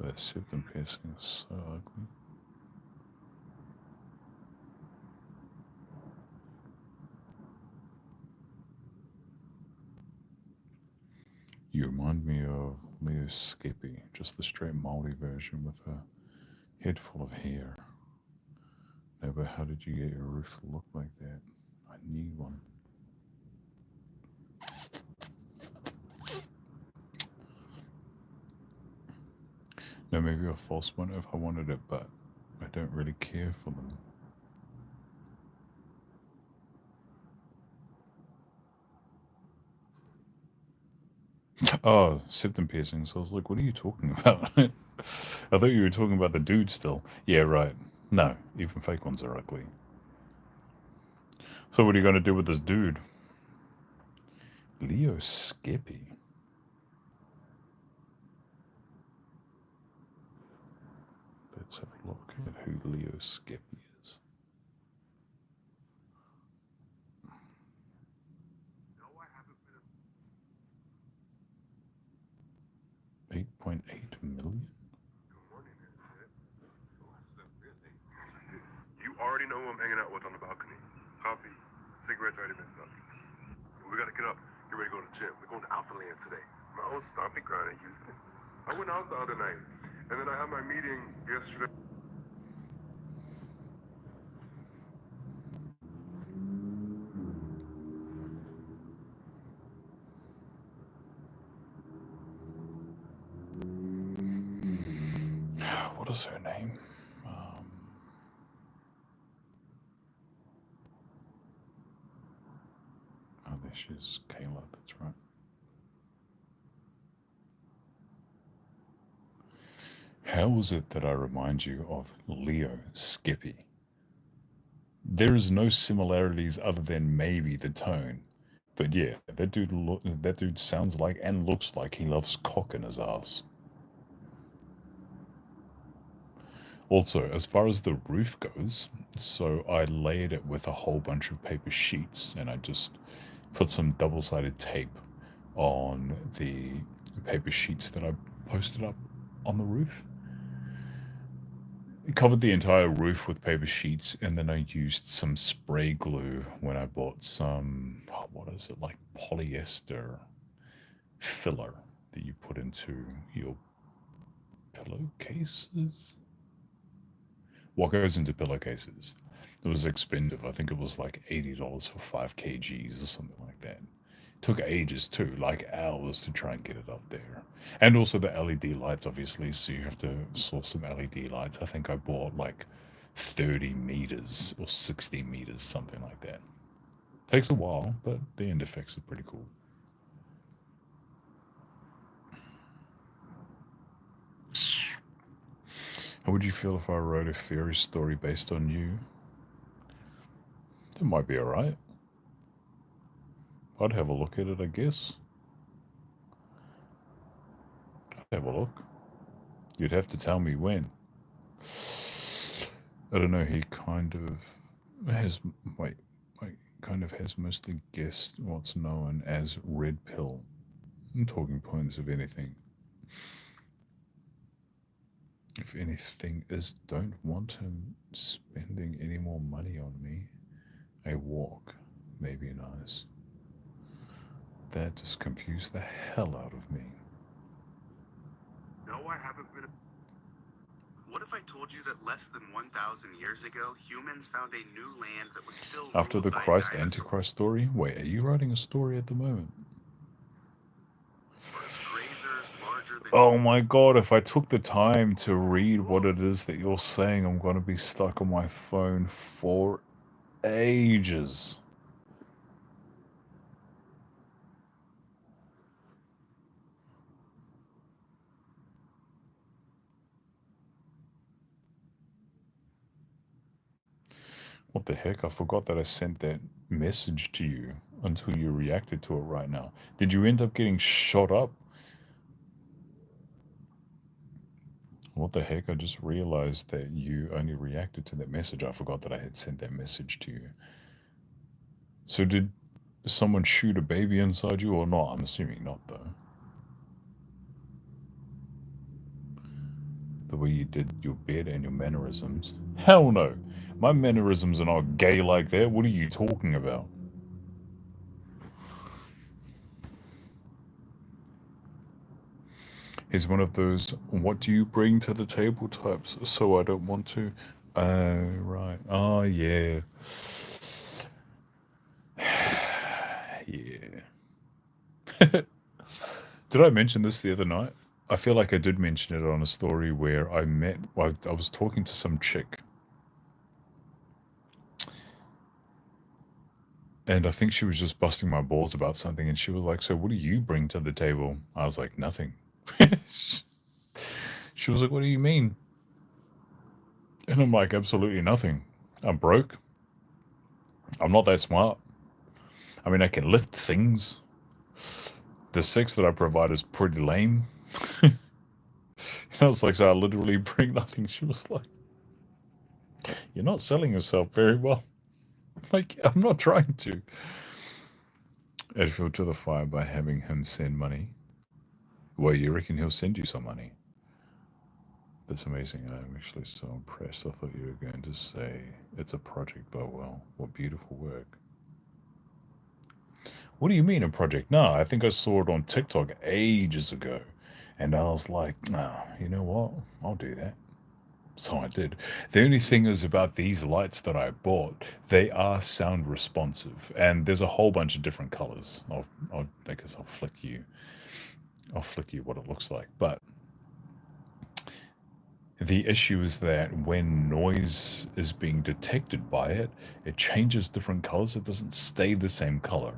That septum piercing is so ugly. You remind me of Leo Skippy, just the straight Maori version with a head full of hair. No, but how did you get your roof to look like that? I need one. No, maybe a false one if I wanted it, but I don't really care for them. Oh, septum piercings. I was like, what are you talking about? I thought you were talking about the dude still. Yeah, right. No, even fake ones are ugly. So what are you going to do with this dude? Leo Skippy. Let's have a look at who Leo Skippy is. 8.8 million? You already know who I'm hanging out with on the balcony. Coffee, cigarettes already messed up. We gotta get up, get ready to go to the gym. We're going to Alpha Land today. My old stomping ground in Houston. I went out the other night, and then I had my meeting yesterday. What is her name? Oh, there she is. Kayla, that's right. How is it that I remind you of Leo Skippy? There is no similarities other than maybe the tone. But yeah, that dude sounds like and looks like he loves cock in his ass. Also, as far as the roof goes, so I layered it with a whole bunch of paper sheets and I just put some double-sided tape on the paper sheets that I posted up on the roof. It covered the entire roof with paper sheets, and then I used some spray glue when I bought some, what is it, like polyester filler that you put into your pillowcases? What goes into pillowcases? It was expensive. I think it was like $80 for 5 kgs or something like that. Took ages too, like hours to try and get it up there. And also the LED lights, obviously, so you have to source some LED lights. I think I bought like 30 meters or 60 meters, something like that. Takes a while, but the end effects are pretty cool. How would you feel if I wrote a fairy story based on you? That might be alright. I'd have a look at it, I guess. I'd have a look. You'd have to tell me when. I don't know, he kind of has kind of has mostly guessed what's known as red pill. Talking points of anything. If anything is don't want him spending any more money on me. A walk may be nice. That just confused the hell out of me. No, I haven't been. What if I told you that less than 1,000 years ago, humans found a new land that was still After ruled the by Christ dinosaurs? Antichrist story? Wait, are you writing a story at the moment? Grazers larger than Oh my god, if I took the time to read what it is that you're saying, I'm gonna be stuck on my phone for ages. What the heck? I forgot that I sent that message to you until you reacted to it right now. Did you end up getting shot up? What the heck? I just realized that you only reacted to that message. I forgot that I had sent that message to you. So did someone shoot a baby inside you or not? I'm assuming not, though. The way you did your bed and your mannerisms. Hell no. My mannerisms are not gay like that. What are you talking about? He's one of those, what do you bring to the table types, so I don't want to. Oh, right. Oh, yeah. Yeah. Did I mention this the other night? I feel like I did mention it on a story where I was talking to some chick. And I think she was just busting my balls about something. And she was like, so what do you bring to the table? I was like, nothing. She was like, what do you mean? And I'm like, absolutely nothing. I'm broke. I'm not that smart. I mean, I can lift things. The sex that I provide is pretty lame. And I was like, so I literally bring nothing. She was like, you're not selling yourself very well. Like, I'm not trying to. Add fuel to the fire by having him send money. Well, you reckon he'll send you some money? That's amazing. I'm actually so impressed. I thought you were going to say it's a project, but well, what beautiful work. What do you mean a project? No, I think I saw it on TikTok ages ago. And I was like, no, you know what? I'll do that. So I did. The only thing is about these lights that I bought, they are sound responsive. And there's a whole bunch of different colors. I guess I'll flick you what it looks like. But the issue is that when noise is being detected by it, it changes different colors. It doesn't stay the same color.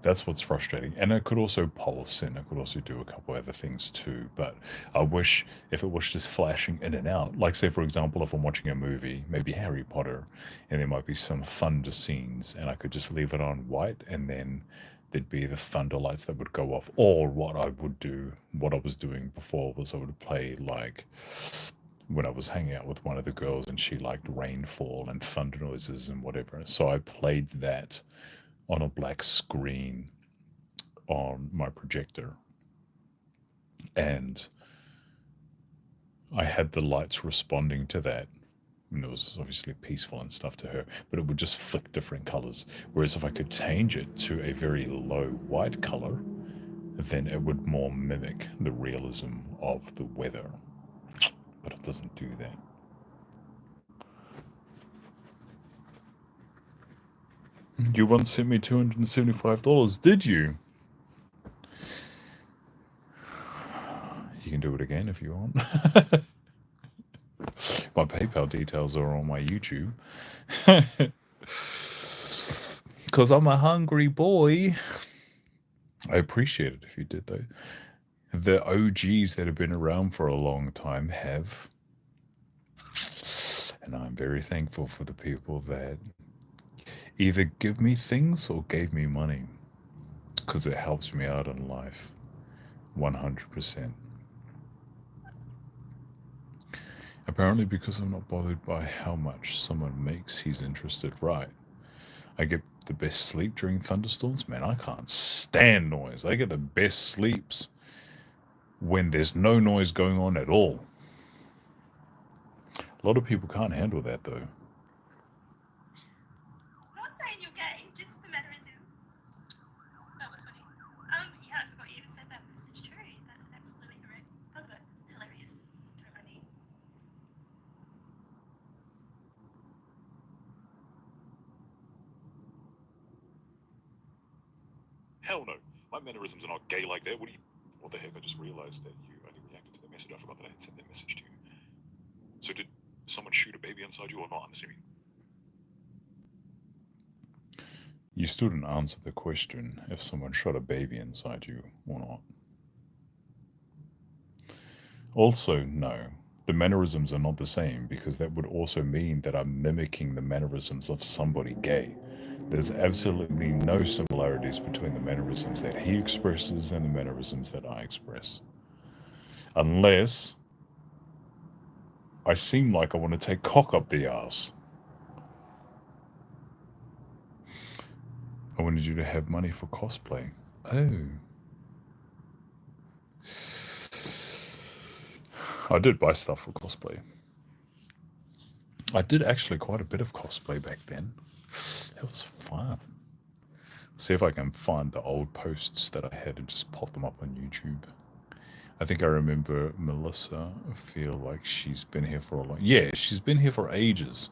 That's what's frustrating. And it could also pulse and it could also do a couple other things too. But I wish if it was just flashing in and out, like say for example, if I'm watching a movie, maybe Harry Potter, and there might be some thunder scenes and I could just leave it on white and then there'd be the thunder lights that would go off. Or what I would do, what I was doing before was I would play like when I was hanging out with one of the girls and she liked rainfall and thunder noises and whatever. So I played that on a black screen on my projector. And I had the lights responding to that. And it was obviously peaceful and stuff to her, but it would just flick different colors. Whereas if I could change it to a very low white color, then it would more mimic the realism of the weather. But it doesn't do that. You once sent me $275, did you? You can do it again if you want. My PayPal details are on my YouTube. Because I'm a hungry boy. I appreciate it if you did, though. The OGs that have been around for a long time have. And I'm very thankful for the people that either give me things or gave me money. Because it helps me out in life. 100%. Apparently, because I'm not bothered by how much someone makes, he's interested. Right. I get the best sleep during thunderstorms. Man, I can't stand noise. I get the best sleeps when there's no noise going on at all. A lot of people can't handle that, though. Not saying you're gay, just the mannerism. That was funny. Yeah, I forgot you even said that, but it's true. That's absolutely correct. Thought of it. Hilarious. Don't mind me. Hell no. My mannerisms are not gay like that. What the heck? I just realized that you only reacted to that message. I forgot that I had sent that message to you. So did someone shoot a baby inside you or not? I'm assuming. You still didn't answer the question if someone shot a baby inside you or not. Also, no. The mannerisms are not the same because that would also mean that I'm mimicking the mannerisms of somebody gay. There's absolutely no similarities between the mannerisms that he expresses and the mannerisms that I express. Unless I seem like I want to take cock up the ass. I wanted you to have money for cosplay. Oh. I did buy stuff for cosplay. I did actually quite a bit of cosplay back then. It was fun. See if I can find the old posts that I had and just pop them up on YouTube. I think I remember Melissa feel like she's been here for a long... Yeah, she's been here for ages.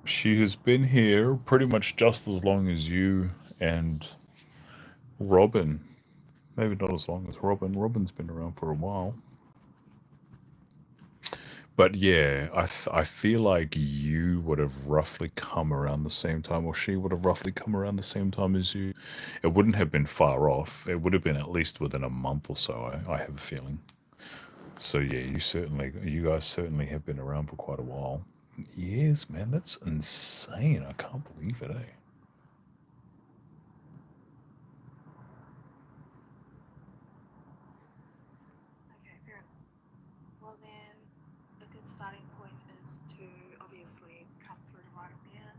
She has been here pretty much just as long as you and Robin. Maybe not as long as Robin. Robin's been around for a while. But yeah, I feel like you would have roughly come around the same time, or she would have roughly come around the same time as you. It wouldn't have been far off. It would have been at least within a month or so, I have a feeling. So yeah, you guys certainly have been around for quite a while. Yes, man, that's insane. I can't believe it, eh? Okay, fair enough. Well then, a good starting point is to obviously come through to Rothermere,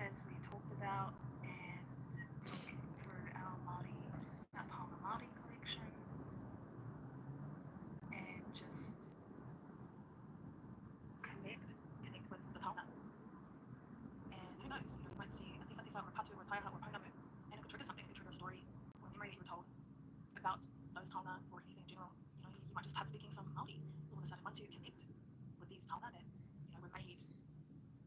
as we talked about, and look through our Palmer Māori collection, and just connect with the Taonga. And who knows, you might see a Tifa or Patu or Taiha or Pounamu, and it could trigger something, it could trigger a story or a memory that you were told about those Taonga or anything in general. You might just start speaking some Māori all of a sudden. Once you connect with these Taonga that, were made,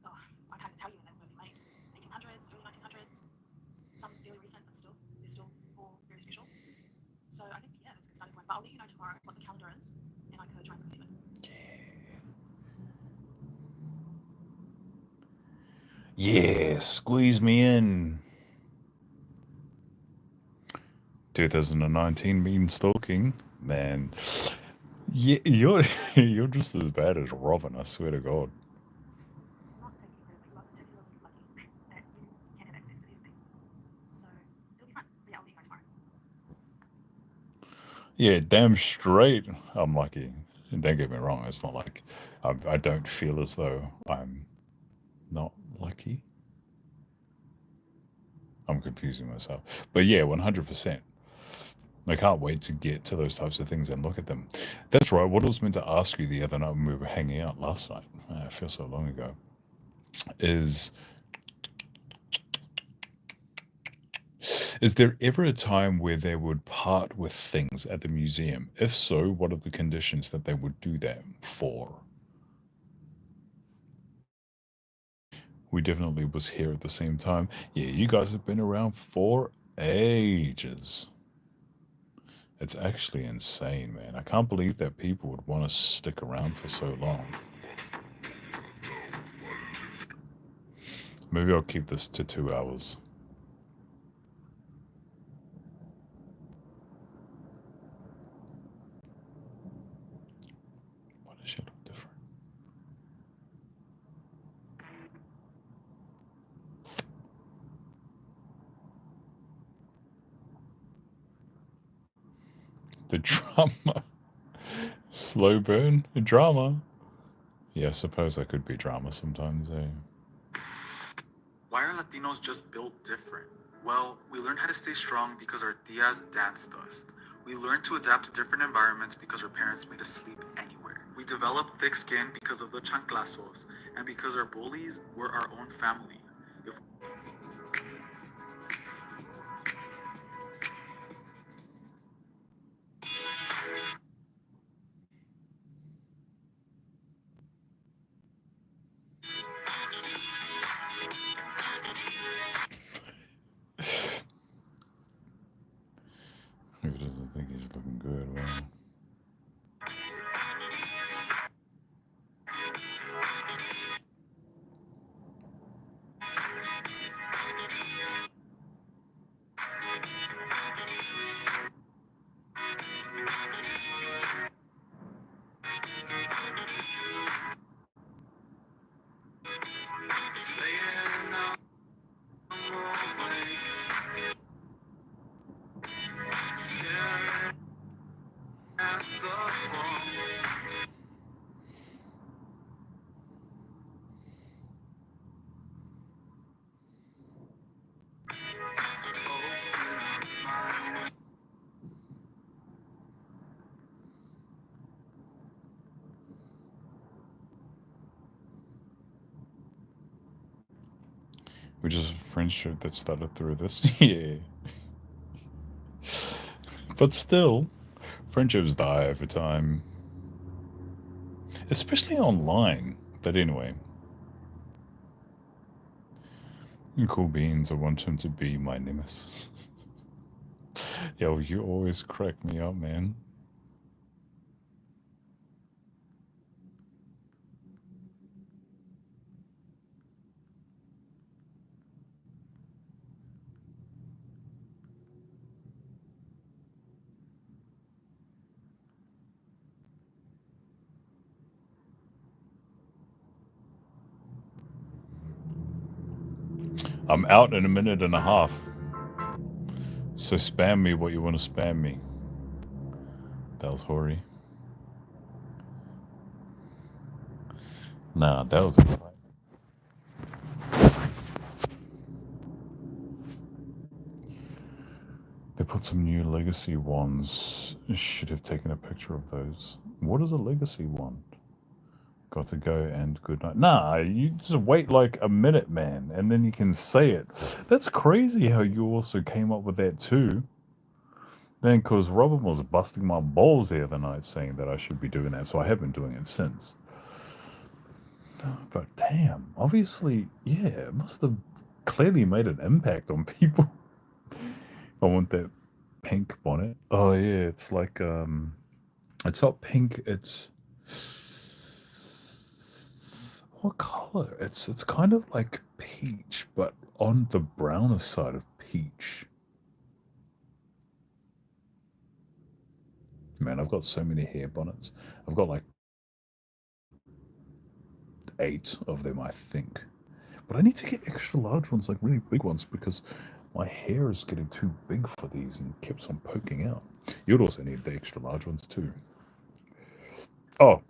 I can't even tell you when they were made, 1800s, early 1900s, some fairly recent, but they're still all very special. So I think, yeah, that's a good starting point. But I'll let you know tomorrow what the calendar is, and I could try and squeeze it. Yeah, squeeze me in. 2019 mean stalking, man. Yeah, you're just as bad as Robin. I swear to God. I'm not taking credit, but you are particularly lucky that you can have access to these things. So it'll be fun. But yeah, I'll let you know tomorrow. Yeah, damn straight. I'm lucky. And don't get me wrong. It's not like I don't feel as though I'm not lucky. I'm confusing myself. But yeah, 100%. I can't wait to get to those types of things and look at them. That's right. What I was meant to ask you the other night when we were hanging out last night, it feels so long ago, is there ever a time where they would part with things at the museum? If so, what are the conditions that they would do that for? We definitely was here at the same time. Yeah, you guys have been around for ages. It's actually insane, man. I can't believe that people would want to stick around for so long. Maybe I'll keep this to 2 hours. Why does she look different? The drama. Slow burn? Drama? Yeah, I suppose I could be drama sometimes, eh? Why are Latinos just built different? Well, we learn how to stay strong because our tias danced us. We learn to adapt to different environments because our parents made us sleep anywhere. We develop thick skin because of the chanclazos, and because our bullies were our own family. If Who doesn't think he's looking good? Well, which is a friendship that started through this. Yeah. But still, friendships die over time. Especially online. But anyway. Cool beans, I want him to be my nemesis. Yo, you always crack me up, man. I'm out in a minute and a half. So spam me what you want to spam me. That was hoary. Nah, that was... They put some new legacy ones. Should have taken a picture of those. What is a legacy wand? Got to go and good night. Nah, you just wait like a minute, man, and then you can say it. That's crazy how you also came up with that too. Then, because Robin was busting my balls the other night saying that I should be doing that, so I have been doing it since. But damn, obviously, yeah, it must have clearly made an impact on people. I want that pink bonnet. Oh yeah, it's like it's not pink, it's what color? It's kind of like peach, but on the browner side of peach. Man, I've got so many hair bonnets. I've got like 8 of them, I think. But I need to get extra large ones, like really big ones, because my hair is getting too big for these and keeps on poking out. You'd also need the extra large ones too. Oh,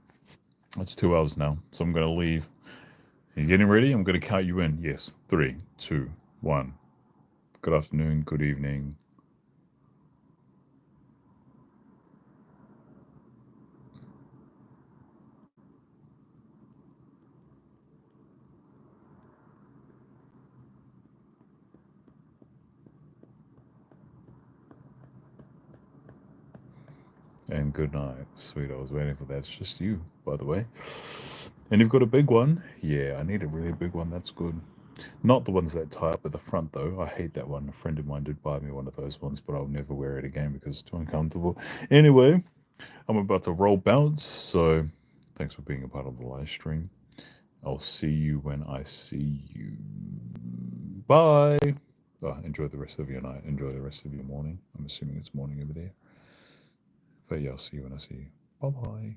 it's 2 hours now, so I'm going to leave. You getting ready? I'm going to count you in. Yes. 3, 2, 1. Good afternoon, good evening. And good night. Sweet, I was waiting for that. It's just you, by the way. And you've got a big one? Yeah, I need a really big one. That's good. Not the ones that tie up at the front, though. I hate that one. A friend of mine did buy me one of those ones, but I'll never wear it again because it's too uncomfortable. Anyway, I'm about to roll bounce, so thanks for being a part of the live stream. I'll see you when I see you. Bye. Oh, enjoy the rest of your night. Enjoy the rest of your morning. I'm assuming it's morning over there. But yeah, I'll see you when I see you. Bye bye.